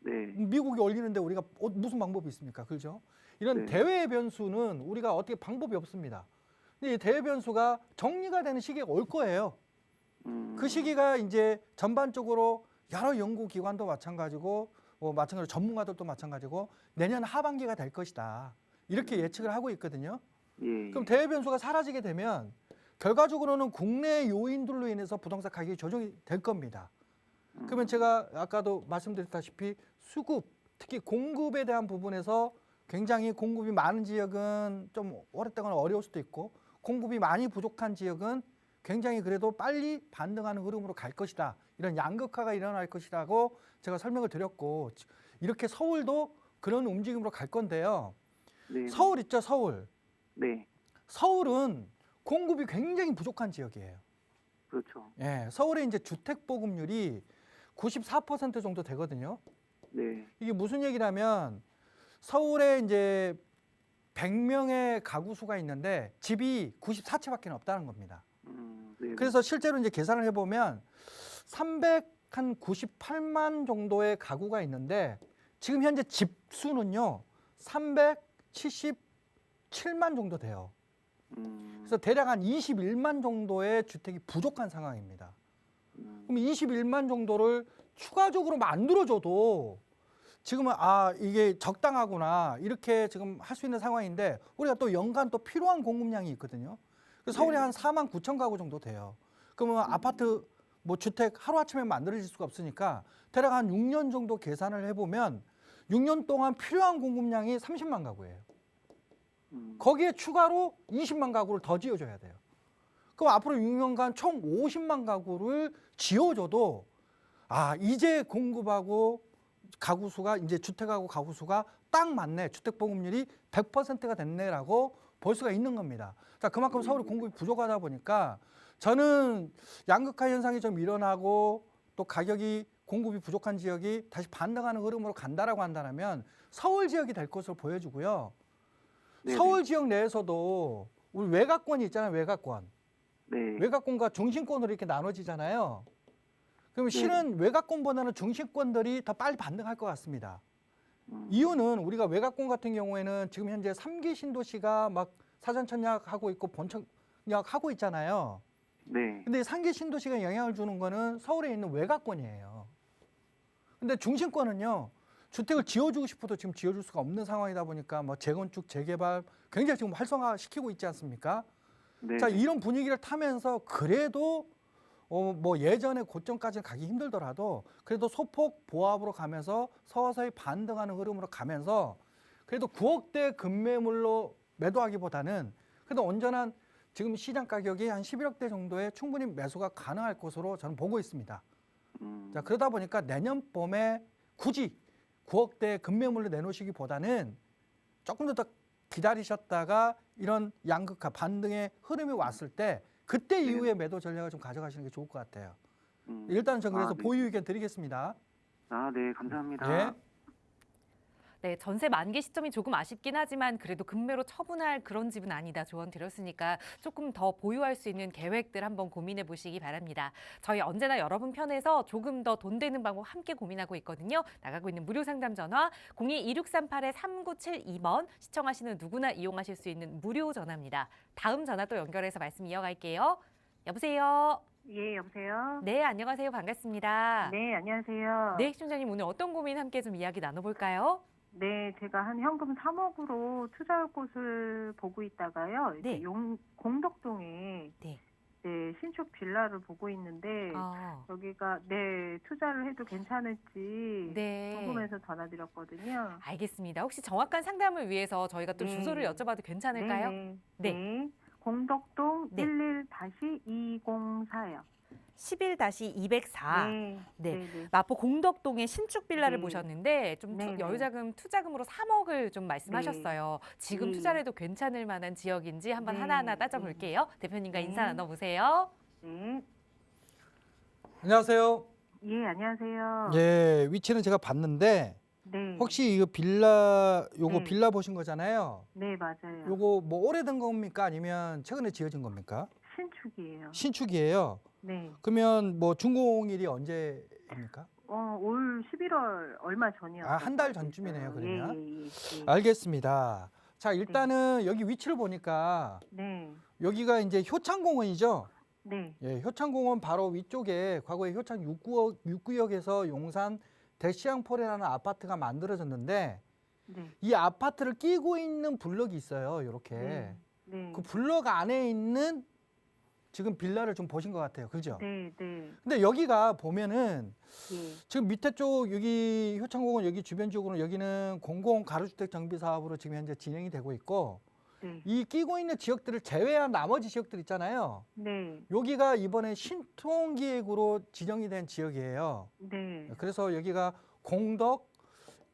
네. 미국이 올리는데 우리가 무슨 방법이 있습니까? 그죠? 이런 네. 대외 변수는 우리가 어떻게 방법이 없습니다. 근데 이 대외 변수가 정리가 되는 시기가 올 거예요. 그 시기가 이제 전반적으로 여러 연구기관도 마찬가지고 마찬가지로 전문가들도 마찬가지고 내년 하반기가 될 것이다. 이렇게 예측을 하고 있거든요. 예. 그럼 대외 변수가 사라지게 되면 결과적으로는 국내 요인들로 인해서 부동산 가격이 조정이 될 겁니다. 그러면 제가 아까도 말씀드렸다시피 수급, 특히 공급에 대한 부분에서 굉장히 공급이 많은 지역은 좀 오랫동안 어려울 수도 있고 공급이 많이 부족한 지역은 굉장히 그래도 빨리 반등하는 흐름으로 갈 것이다. 이런 양극화가 일어날 것이라고 제가 설명을 드렸고 이렇게 서울도 그런 움직임으로 갈 건데요. 네. 서울 있죠, 서울. 네. 서울은 공급이 굉장히 부족한 지역이에요. 그렇죠. 예, 서울의 이제 주택 보급률이 94% 정도 되거든요. 네. 이게 무슨 얘기냐면 서울에 이제 100명의 가구 수가 있는데 집이 94채밖에 없다는 겁니다. 네. 그래서 실제로 이제 계산을 해보면 398만 정도의 가구가 있는데 지금 현재 집 수는요 377만 정도 돼요. 그래서 대략 한 21만 정도의 주택이 부족한 상황입니다. 그럼 21만 정도를 추가적으로 만들어줘도 지금은 이게 적당하구나 이렇게 지금 할 수 있는 상황인데 우리가 또 연간 또 필요한 공급량이 있거든요. 그래서 서울에 한 4만 9천 가구 정도 돼요. 그러면 아파트 뭐 주택 하루아침에 만들어질 수가 없으니까 대략 한 6년 정도 계산을 해보면 6년 동안 필요한 공급량이 30만 가구예요. 거기에 추가로 20만 가구를 더 지어줘야 돼요. 그럼 앞으로 6년간 총 50만 가구를 지어줘도 이제 공급하고 가구 수가 이제 주택하고 가구 수가 딱 맞네. 주택 보급률이 100%가 됐네라고 볼 수가 있는 겁니다. 자, 그만큼 서울이 공급이 부족하다 보니까 저는 양극화 현상이 좀 일어나고 또 가격이 공급이 부족한 지역이 다시 반등하는 흐름으로 간다라고 한다면 서울 지역이 될 것으로 보여지고요. 네네. 서울 지역 내에서도 우리 외곽권이 있잖아요. 외곽권. 네. 외곽권과 중심권으로 이렇게 나눠지잖아요. 그럼 실은 외곽권보다는 중심권들이 더 빨리 반등할 것 같습니다. 이유는 우리가 외곽권 같은 경우에는 지금 현재 3기 신도시가 막 사전청약하고 있고 본청약하고 있잖아요. 네. 근데 3기 신도시가 영향을 주는 거는 서울에 있는 외곽권이에요. 근데 중심권은요. 주택을 지어주고 싶어도 지금 지어줄 수가 없는 상황이다 보니까 뭐 재건축, 재개발 굉장히 지금 활성화시키고 있지 않습니까? 네. 자, 이런 분위기를 타면서 그래도 뭐 예전에 고점까지는 가기 힘들더라도 그래도 소폭 보합으로 가면서 서서히 반등하는 흐름으로 가면서 그래도 9억대 급매물로 매도하기보다는 그래도 온전한 지금 시장 가격이 한 11억대 정도에 충분히 매수가 가능할 것으로 저는 보고 있습니다. 자, 그러다 보니까 내년 봄에 굳이 9억대 급매물로 내놓으시기보다는 조금 더 기다리셨다가 이런 양극화 반등의 흐름이 왔을 때 그때 이후에 매도 전략을 좀 가져가시는 게 좋을 것 같아요. 일단 전 그래서 네. 보유 의견 드리겠습니다. 네, 감사합니다. 예. 네, 전세 만기 시점이 조금 아쉽긴 하지만 그래도 급매로 처분할 그런 집은 아니다 조언 드렸으니까 조금 더 보유할 수 있는 계획들 한번 고민해 보시기 바랍니다. 저희 언제나 여러분 편에서 조금 더 돈 되는 방법 함께 고민하고 있거든요. 나가고 있는 무료 상담 전화 02-2638-3972번 시청하시는 누구나 이용하실 수 있는 무료 전화입니다. 다음 전화 또 연결해서 말씀 이어갈게요. 여보세요. 예, 여보세요? 네, 안녕하세요. 반갑습니다. 네, 안녕하세요. 네, 시청자님 오늘 어떤 고민 함께 좀 이야기 나눠볼까요? 네, 제가 한 현금 3억으로 투자할 곳을 보고 있다가요. 이제 네. 공덕동에 네. 네, 신축 빌라를 보고 있는데 여기가 투자를 해도 괜찮을지 네. 궁금해서 전화드렸거든요. 알겠습니다. 혹시 정확한 상담을 위해서 저희가 또 네. 주소를 여쭤봐도 괜찮을까요? 네. 네. 네. 공덕동 네. 11-204요. 11-204. 네. 네. 네. 마포 공덕동의 신축 빌라를 네. 보셨는데 좀 네, 네. 여유자금 투자금으로 3억을 좀 말씀하셨어요. 지금 네. 투자를 해도 괜찮을 만한 지역인지 한번 네. 하나하나 따져볼게요. 대표님과 네. 인사 나눠보세요. 네. 안녕하세요. 예, 안녕하세요. 예, 위치는 제가 봤는데 네. 혹시 이거 빌라 요거 네. 빌라 보신 거잖아요. 네, 맞아요. 요거 뭐 오래된 겁니까? 아니면 최근에 지어진 겁니까? 신축이에요. 신축이에요. 네. 그러면 뭐 준공일이 언제입니까? 올 11월 얼마 전이었어요. 아, 한 달 전쯤이네요, 그러면. 예. 알겠습니다. 자, 일단은 여기 위치를 보니까 네. 여기가 이제 효창공원이죠. 네. 예, 효창공원 바로 위쪽에 과거에 효창 6구역에서 용산 대시양폴이라는 아파트가 만들어졌는데 네. 이 아파트를 끼고 있는 블럭이 있어요. 이렇게. 네. 그 블럭 안에 있는 지금 빌라를 좀 보신 것 같아요. 그죠? 네. 근데 여기가 보면은 예. 지금 밑에 쪽 여기 효창공원 여기 주변 쪽으로 여기는 공공 가로주택 정비 사업으로 지금 현재 진행이 되고 있고 네. 이 끼고 있는 지역들을 제외한 나머지 지역들 있잖아요. 네. 여기가 이번에 신통기획으로 지정이 된 지역이에요. 네. 그래서 여기가 공덕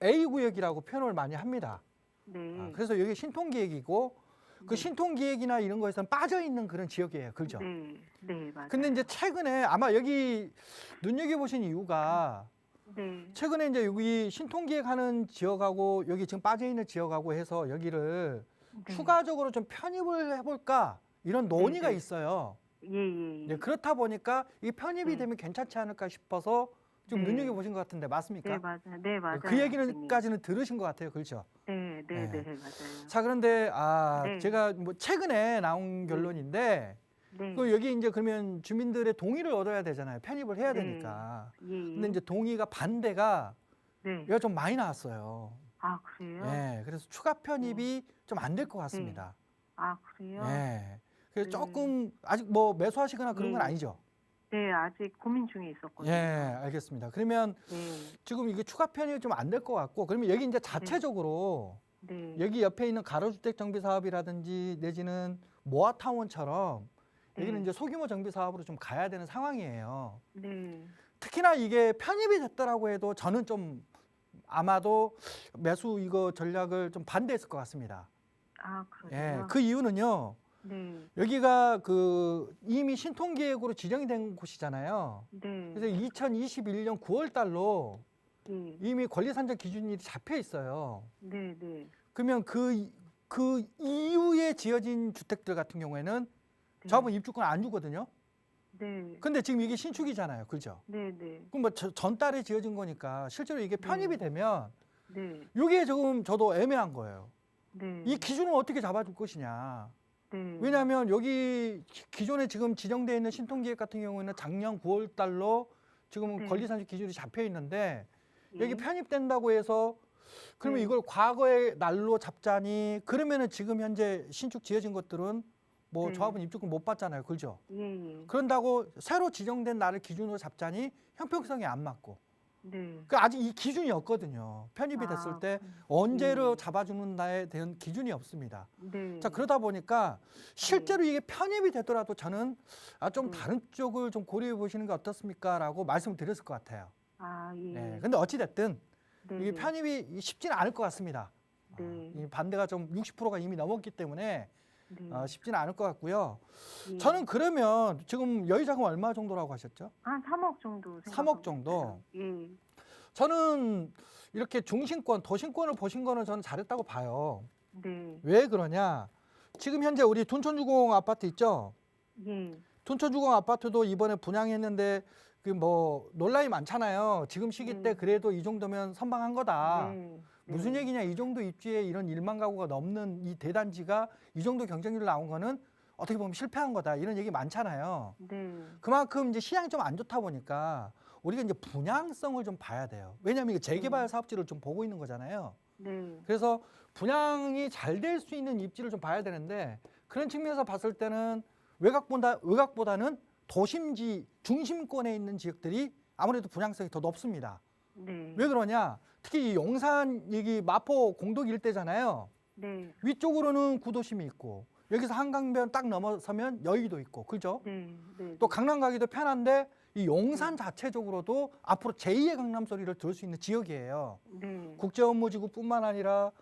A구역이라고 표현을 많이 합니다. 네. 그래서 여기 신통기획이고 그 네. 신통기획이나 이런 거에서는 빠져 있는 그런 지역이에요. 그렇죠? 네, 맞아요. 근데 이제 최근에 아마 여기 눈여겨보신 이유가 네. 최근에 이제 여기 신통기획하는 지역하고 여기 지금 빠져 있는 지역하고 해서 여기를 네. 추가적으로 좀 편입을 해볼까 이런 논의가 네. 있어요. 예. 네, 그렇다 보니까 이 편입이 네. 되면 괜찮지 않을까 싶어서 좀 네. 눈여겨보신 것 같은데 맞습니까? 네, 맞아요. 네, 맞아요. 그 얘기는까지는 들으신 것 같아요. 그렇죠? 네, 네. 맞아요. 자, 그런데 네. 제가 뭐 최근에 나온 결론인데 네. 그 여기 이제 그러면 주민들의 동의를 얻어야 되잖아요. 편입을 해야 네. 되니까. 예. 근데 이제 동의가 반대가 네. 얘가 좀 많이 나왔어요. 아, 그래요? 예, 그래서 추가 편입이 좀 안 될 것 같습니다. 아, 그래요? 예. 그래서 네. 조금 아직 뭐 매수하시거나 그런 건 예. 아니죠. 네, 아직 고민 중에 있었거든요. 예, 알겠습니다. 그러면 네. 지금 이게 추가 편입이 좀 안 될 것 같고, 그러면 여기 이제 자체적으로 네. 여기 옆에 있는 가로주택 정비 사업이라든지 내지는 모아타운처럼 여기는 네. 이제 소규모 정비 사업으로 좀 가야 되는 상황이에요. 네. 특히나 이게 편입이 됐더라고 해도 저는 좀 아마도 매수 이거 전략을 좀 반대했을 것 같습니다. 아, 예, 그래요? 그 이유는요. 네. 여기가 그 이미 신통기획으로 지정이 된 곳이잖아요. 네. 그래서 2021년 9월 달로 네. 이미 권리산정 기준일이 잡혀 있어요. 네. 그러면 그 이후에 지어진 주택들 같은 경우에는 저분 입주권 안 주거든요. 네. 근데 지금 이게 신축이잖아요. 그죠? 네. 그럼 뭐 전달에 지어진 거니까 실제로 이게 편입이 되면 네. 이게 조금 저도 애매한 거예요. 네. 이 기준을 어떻게 잡아줄 것이냐. 네. 왜냐하면 여기 기존에 지금 지정되어 있는 신통기획 같은 경우에는 작년 9월 달로 지금 네. 권리산정 기준이 잡혀 있는데 예. 여기 편입된다고 해서 그러면 네. 이걸 과거의 날로 잡자니 그러면은 지금 현재 신축 지어진 것들은 뭐 네. 조합은 입주권 못 받잖아요. 그죠? 예. 그런다고 새로 지정된 날을 기준으로 잡자니 형평성이 안 맞고 네. 그 아직 이 기준이 없거든요. 편입이 됐을 아, 때 네. 언제로 잡아주는 나에 대한 기준이 없습니다. 네. 자, 그러다 보니까 실제로 이게 편입이 되더라도 저는 좀 네. 다른 쪽을 좀 고려해 보시는 게 어떻습니까? 라고 말씀을 드렸을 것 같아요. 아, 예. 네. 근데 어찌됐든 네. 이게 편입이 쉽지는 않을 것 같습니다. 네. 이 반대가 좀 60%가 이미 넘었기 때문에 네. 쉽지는 않을 것 같고요. 예. 저는 그러면 지금 여유자금 얼마 정도라고 하셨죠? 한 3억 정도 3억 정도? 예. 저는 이렇게 중심권, 도심권을 보신 거는 저는 잘했다고 봐요. 네. 왜 그러냐? 지금 현재 우리 둔촌주공 아파트 있죠? 예. 둔촌주공 아파트도 이번에 분양했는데 그 뭐 논란이 많잖아요. 지금 시기 때 그래도 이 정도면 선방한 거다. 네. 무슨 네. 얘기냐? 이 정도 입지에 이런 1만 가구가 넘는 이 대단지가 이 정도 경쟁률 나온 거는 어떻게 보면 실패한 거다. 이런 얘기 많잖아요. 네. 그만큼 이제 시장이 좀 안 좋다 보니까 우리가 이제 분양성을 좀 봐야 돼요. 왜냐하면 이게 재개발 사업지를 좀 보고 있는 거잖아요. 네. 그래서 분양이 잘 될 수 있는 입지를 좀 봐야 되는데 그런 측면에서 봤을 때는 외곽보다는 도심지 중심권에 있는 지역들이 아무래도 분양성이 더 높습니다. 네. 왜 그러냐? 특히 이 용산 여기 마포 공덕 일대잖아요. 네. 위쪽으로는 구도심이 있고 여기서 한강변 딱 넘어서면 여의도 있고 그죠? 네. 네. 또 강남 가기도 편한데 이 용산 자체적으로도 앞으로 제2의 강남 소리를 들을 수 있는 지역이에요. 네. 국제업무지구뿐만 아니라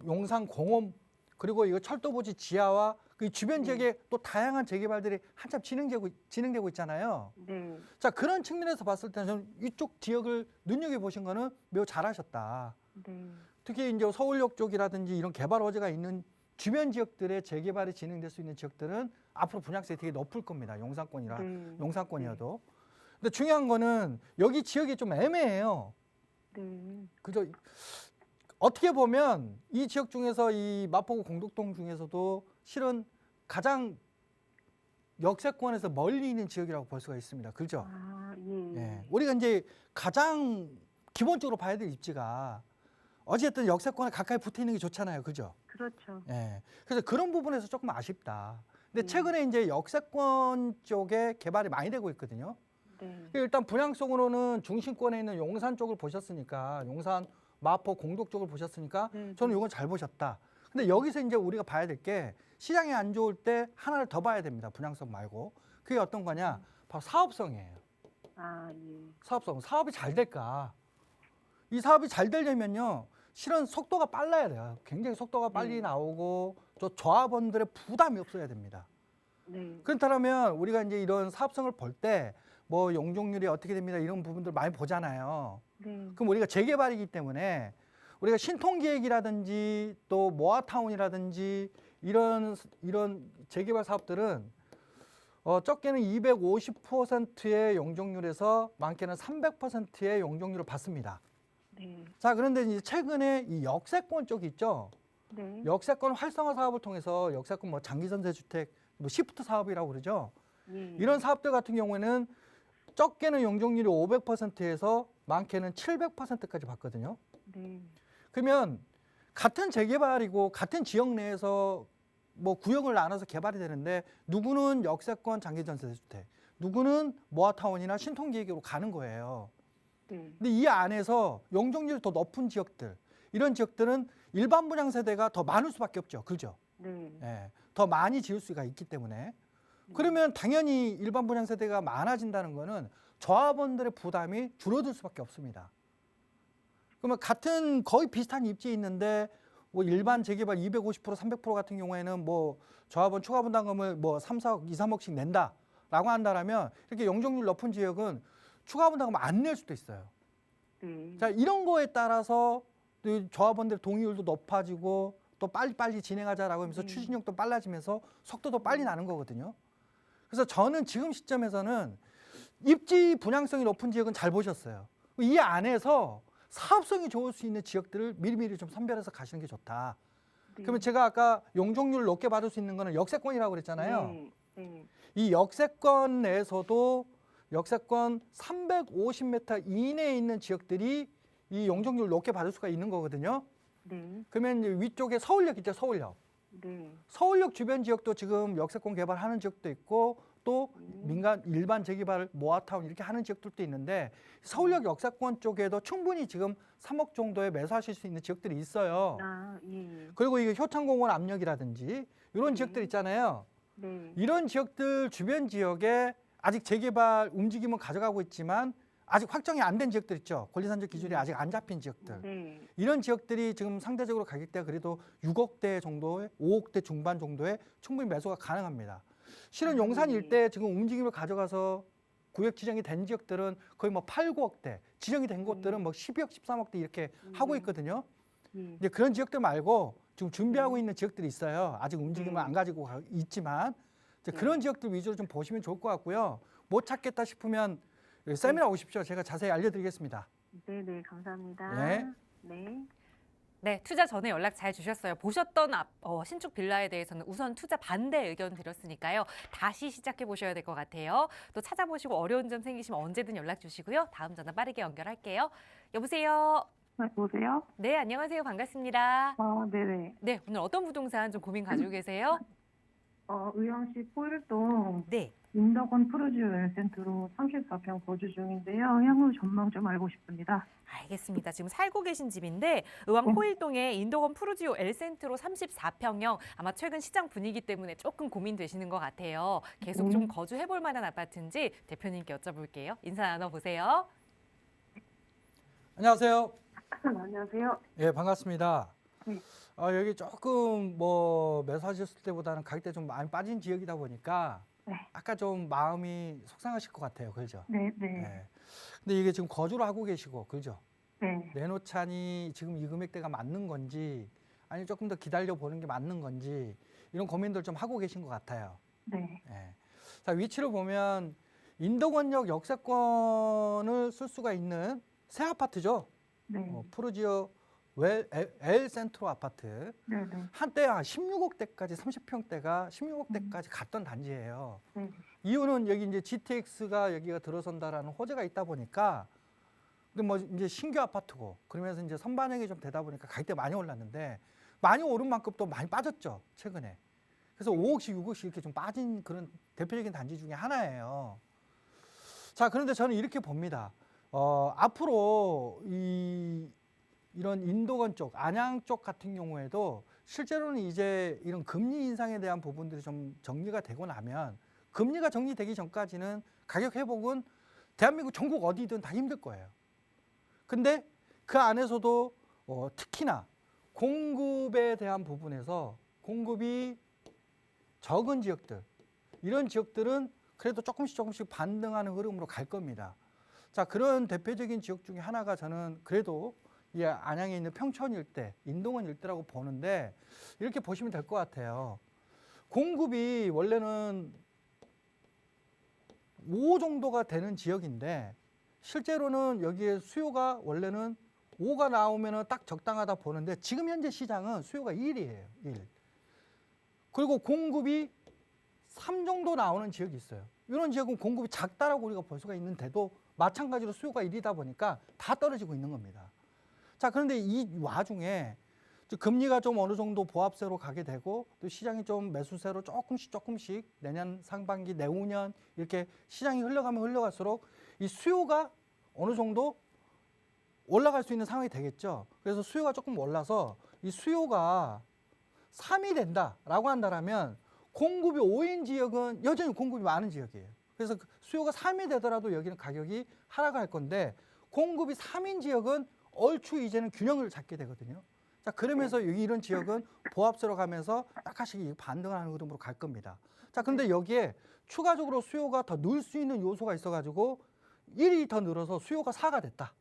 용산 공업 그리고 이거 철도부지 지하와 그 주변 지역에 또 다양한 재개발들이 한참 진행되고 있잖아요. 네. 자, 그런 측면에서 봤을 때는 저는 이쪽 지역을 눈여겨보신 거는 매우 잘하셨다. 네. 특히 이제 서울역 쪽이라든지 이런 개발 호재가 있는 주변 지역들의 재개발이 진행될 수 있는 지역들은 앞으로 분양세 되게 높을 겁니다. 용산권이어도. 근데 중요한 거는 여기 지역이 좀 애매해요. 네. 그죠? 어떻게 보면 이 지역 중에서 이 마포구 공덕동 중에서도 실은 가장 역세권에서 멀리 있는 지역이라고 볼 수가 있습니다. 그죠? 아, 예. 예. 우리가 이제 가장 기본적으로 봐야 될 입지가 어쨌든 역세권에 가까이 붙어 있는 게 좋잖아요. 그죠? 그렇죠. 예. 그래서 그런 부분에서 조금 아쉽다. 근데 최근에 이제 역세권 쪽에 개발이 많이 되고 있거든요. 네. 일단 분양성으로는 중심권에 있는 용산 쪽을 보셨으니까, 용산 마포 공덕 쪽을 보셨으니까 네, 저는 이건 잘 보셨다. 근데 여기서 이제 우리가 봐야 될 게 시장이 안 좋을 때 하나를 더 봐야 됩니다. 분양성 말고. 그게 어떤 거냐? 바로 사업성이에요. 아, 예. 사업성. 사업이 잘 될까? 이 사업이 잘 되려면요. 실은 속도가 빨라야 돼요. 굉장히 속도가 빨리 나오고 저 조합원들의 부담이 없어야 됩니다. 네. 그렇다면 우리가 이제 이런 사업성을 볼 때 뭐 용적률이 어떻게 됩니다. 이런 부분들 많이 보잖아요. 네. 그럼 우리가 재개발이기 때문에 우리가 신통기획이라든지 또 모아타운이라든지 이런 재개발 사업들은 적게는 250%의 용적률에서 많게는 300%의 용적률을 받습니다. 네. 자, 그런데 이제 최근에 이 역세권 쪽이 있죠. 네. 역세권 활성화 사업을 통해서 역세권 뭐 장기전세 주택, 뭐 시프트 사업이라고 그러죠. 예. 이런 사업들 같은 경우에는 적게는 용적률이 500%에서 많게는 700%까지 받거든요. 네. 그러면 같은 재개발이고 같은 지역 내에서 뭐 구역을 나눠서 개발이 되는데 누구는 역세권 장기전세 주택, 누구는 모아타운이나 신통기획으로 가는 거예요. 네. 근데 이 안에서 용적률이 더 높은 지역들, 이런 지역들은 일반 분양 세대가 더 많을 수밖에 없죠. 그죠? 네. 예, 더 많이 지을 수가 있기 때문에. 그러면 당연히 일반 분양 세대가 많아진다는 거는 조합원들의 부담이 줄어들 수밖에 없습니다. 그러면 같은 거의 비슷한 입지에 있는데 뭐 일반 재개발 250%, 300% 같은 경우에는 뭐 조합원 추가 분담금을 뭐 3, 4억, 2, 3억씩 낸다라고 한다면 이렇게 용적률 높은 지역은 추가 분담금 안 낼 수도 있어요. 네. 자, 이런 거에 따라서 또 조합원들의 동의율도 높아지고 또 빨리빨리 진행하자라고 하면서 추진력도 빨라지면서 속도도 빨리 나는 거거든요. 그래서 저는 지금 시점에서는 입지 분양성이 높은 지역은 잘 보셨어요. 이 안에서 사업성이 좋을 수 있는 지역들을 미리미리 좀 선별해서 가시는 게 좋다. 네. 그러면 제가 아까 용적률을 높게 받을 수 있는 거는 역세권이라고 그랬잖아요. 네. 네. 이 역세권 내에서도 역세권 350m 이내에 있는 지역들이 이 용적률을 높게 받을 수가 있는 거거든요. 네. 그러면 이제 위쪽에 서울역 있죠, 서울역. 네. 서울역 주변 지역도 지금 역세권 개발하는 지역도 있고 또 민간 일반 재개발 모아타운 이렇게 하는 지역들도 있는데 서울역 역세권 쪽에도 충분히 지금 3억 정도에 매수하실 수 있는 지역들이 있어요. 아, 예. 그리고 이게 효창공원 압력이라든지 이런 지역들 있잖아요. 네. 이런 지역들 주변 지역에 아직 재개발 움직임은 가져가고 있지만 아직 확정이 안 된 지역들 있죠. 권리산적 기준이 아직 안 잡힌 지역들. 네. 이런 지역들이 지금 상대적으로 가격대가 그래도 6억대 정도의 5억대 중반 정도에 충분히 매수가 가능합니다. 실은 용산 일대에 지금 움직임을 가져가서 구역 지정이 된 지역들은 거의 뭐 8, 9억대, 지정이 된 곳들은 뭐 12억, 13억대 이렇게 하고 있거든요. 예. 이제 그런 지역들 말고 지금 준비하고 있는 지역들이 있어요. 아직 움직임을 안 가지고 있지만 이제 그런 지역들 위주로 좀 보시면 좋을 것 같고요. 못 찾겠다 싶으면 세미나 오십시오. 제가 자세히 알려드리겠습니다. 네, 네, 감사합니다. 네. 네. 네, 투자 전에 연락 잘 주셨어요. 보셨던 신축 빌라에 대해서는 우선 투자 반대 의견 드렸으니까요. 다시 시작해 보셔야 될 것 같아요. 또 찾아보시고 어려운 점 생기시면 언제든 연락 주시고요. 다음 전화 빠르게 연결할게요. 여보세요. 네, 보세요. 네, 안녕하세요. 반갑습니다. 네네. 네, 오늘 어떤 부동산 좀 고민 가지고 계세요? 의왕시 포일동 네. 인덕원 푸르지오 L센터로 34평 거주 중인데요. 향후 전망 좀 알고 싶습니다. 알겠습니다. 지금 살고 계신 집인데 의왕 호일동의 인덕원 푸르지오 L센트로 34평형 아마 최근 시장 분위기 때문에 조금 고민되시는 것 같아요. 계속 좀 거주해볼 만한 아파트인지 대표님께 여쭤볼게요. 인사 나눠보세요. 안녕하세요. 안녕하세요. 예, 반갑습니다. 네. 여기 조금 뭐 매수하셨을 때보다는 가격대 좀 많이 빠진 지역이다 보니까 네. 아까 좀 마음이 속상하실 것 같아요. 그죠? 네, 네, 네. 근데 이게 지금 거주를 하고 계시고, 그죠? 네. 내놓자니 지금 이 금액대가 맞는 건지, 아니면 조금 더 기다려 보는 게 맞는 건지, 이런 고민들 좀 하고 계신 것 같아요. 네. 예. 자, 위치를 보면 인덕원역 역세권을 쓸 수가 있는 새 아파트죠. 네. 푸르지오 엘 센트로 아파트. 네, 네. 한때 한 16억대까지 30평대가 16억대까지 갔던 단지예요. 네. 이유는 여기 이제 GTX가 여기가 들어선다라는 호재가 있다 보니까, 근데 뭐 이제 신규 아파트고 그러면서 이제 선반영이 좀 되다 보니까 가격대 많이 올랐는데, 많이 오른 만큼 또 많이 빠졌죠, 최근에. 그래서 5억씩 6억씩 이렇게 좀 빠진 그런 대표적인 단지 중에 하나예요. 자, 그런데 저는 이렇게 봅니다. 앞으로 이런 인도건 쪽, 안양 쪽 같은 경우에도 실제로는 이제 이런 금리 인상에 대한 부분들이 좀 정리가 되고 나면, 금리가 정리되기 전까지는 가격 회복은 대한민국 전국 어디든 다 힘들 거예요. 근데 그 안에서도 특히나 공급에 대한 부분에서 공급이 적은 지역들, 이런 지역들은 그래도 조금씩 반등하는 흐름으로 갈 겁니다. 자, 그런 대표적인 지역 중에 하나가 저는 그래도 이 안양에 있는 평촌 일대, 인동원 일대라고 보는데, 이렇게 보시면 될 것 같아요. 공급이 원래는 5 정도가 되는 지역인데, 실제로는 여기에 수요가 원래는 5가 나오면 딱 적당하다 보는데, 지금 현재 시장은 수요가 1이에요. 1. 그리고 공급이 3 정도 나오는 지역이 있어요. 이런 지역은 공급이 작다라고 우리가 볼 수가 있는데도 마찬가지로 수요가 1이다 보니까 다 떨어지고 있는 겁니다. 자, 그런데 이 와중에 금리가 좀 어느 정도 보합세로 가게 되고, 또 시장이 좀 매수세로 조금씩 내년 상반기, 내후년 이렇게 시장이 흘러가면 흘러갈수록 이 수요가 어느 정도 올라갈 수 있는 상황이 되겠죠. 그래서 수요가 조금 올라서 이 수요가 3이 된다라고 한다면, 공급이 5인 지역은 여전히 공급이 많은 지역이에요. 그래서 수요가 3이 되더라도 여기는 가격이 하락할 건데, 공급이 3인 지역은 얼추 이제는 균형을 잡게 되거든요. 자, 그러면서 여기 이런 지역은 보합세로 가면서 약간씩 반등하는 흐름으로 갈 겁니다. 자, 그런데 여기에 추가적으로 수요가 더 늘 수 있는 요소가 있어가지고 1이 더 늘어서 수요가 4가 됐다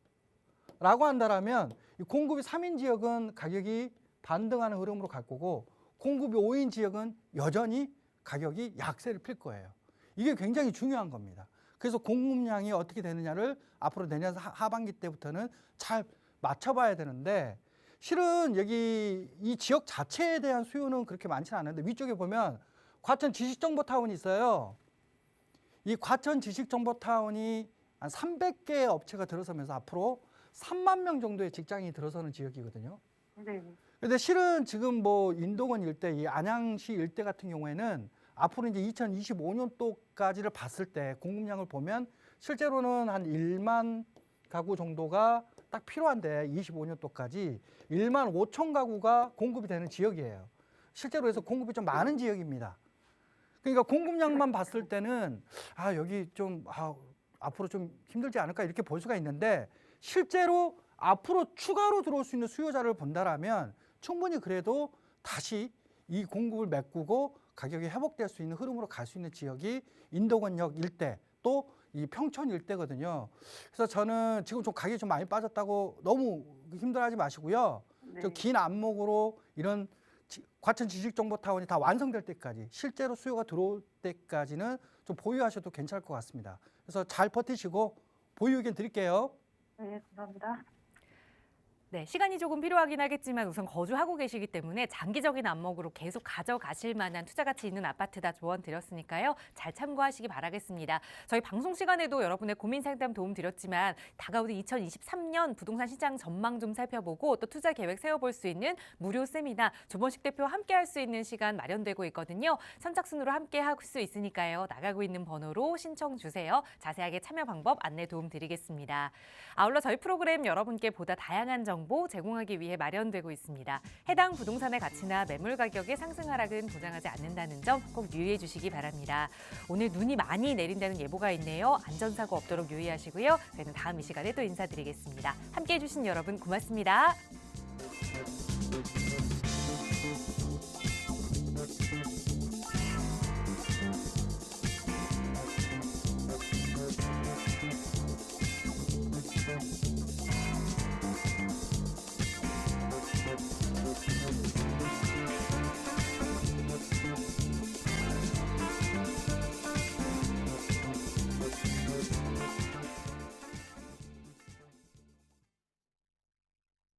라고 한다면, 이 공급이 3인 지역은 가격이 반등하는 흐름으로 갈 거고, 공급이 5인 지역은 여전히 가격이 약세를 필 거예요. 이게 굉장히 중요한 겁니다. 그래서 공급량이 어떻게 되느냐를 앞으로 내년 하반기 때부터는 잘 맞춰봐야 되는데, 실은 여기 이 지역 자체에 대한 수요는 그렇게 많지는 않은데, 위쪽에 보면 과천 지식정보타운이 있어요. 이 과천 지식정보타운이 한 300개의 업체가 들어서면서 앞으로 3만 명 정도의 직장인이 들어서는 지역이거든요. 네. 근데 실은 지금 뭐 인도건 일대, 이 안양시 일대 같은 경우에는 앞으로 이제 2025년도까지를 봤을 때 공급량을 보면 실제로는 한 1만 가구 정도가 딱 필요한데, 25년도까지 1만 5천 가구가 공급이 되는 지역이에요. 실제로 해서 공급이 좀 많은 지역입니다. 그러니까 공급량만 봤을 때는 여기 좀 앞으로 좀 힘들지 않을까 이렇게 볼 수가 있는데, 실제로 앞으로 추가로 들어올 수 있는 수요자를 본다라면 충분히 그래도 다시 이 공급을 메꾸고 가격이 회복될 수 있는 흐름으로 갈 수 있는 지역이 인덕원역 일대, 또 이 평촌 일대거든요. 그래서 저는 지금 좀 가격이 좀 많이 빠졌다고 너무 힘들어하지 마시고요. 네. 좀 긴 안목으로 이런 과천 지식정보타운이 다 완성될 때까지, 실제로 수요가 들어올 때까지는 좀 보유하셔도 괜찮을 것 같습니다. 그래서 잘 버티시고 보유 의견 드릴게요. 네, 감사합니다. 네, 시간이 조금 필요하긴 하겠지만 우선 거주하고 계시기 때문에 장기적인 안목으로 계속 가져가실 만한 투자 가치 있는 아파트다 조언 드렸으니까요. 잘 참고하시기 바라겠습니다. 저희 방송 시간에도 여러분의 고민 상담 도움 드렸지만, 다가오는 2023년 부동산 시장 전망 좀 살펴보고 또 투자 계획 세워볼 수 있는 무료 세미나 조범식 대표와 함께 할 수 있는 시간 마련되고 있거든요. 선착순으로 함께 할 수 있으니까요. 나가고 있는 번호로 신청 주세요. 자세하게 참여 방법 안내 도움 드리겠습니다. 아울러 저희 프로그램 여러분께 보다 다양한 정보 제공하기 위해 마련되고 있습니다. 해당 부동산의 가치나 매물 가격의 상승 하락은 보장하지 않는다는 점 꼭 유의해 주시기 바랍니다. 오늘 눈이 많이 내린다는 예보가 있네요. 안전사고 없도록 유의하시고요. 저희는 다음 이 시간에 또 인사드리겠습니다. 함께해 주신 여러분 고맙습니다.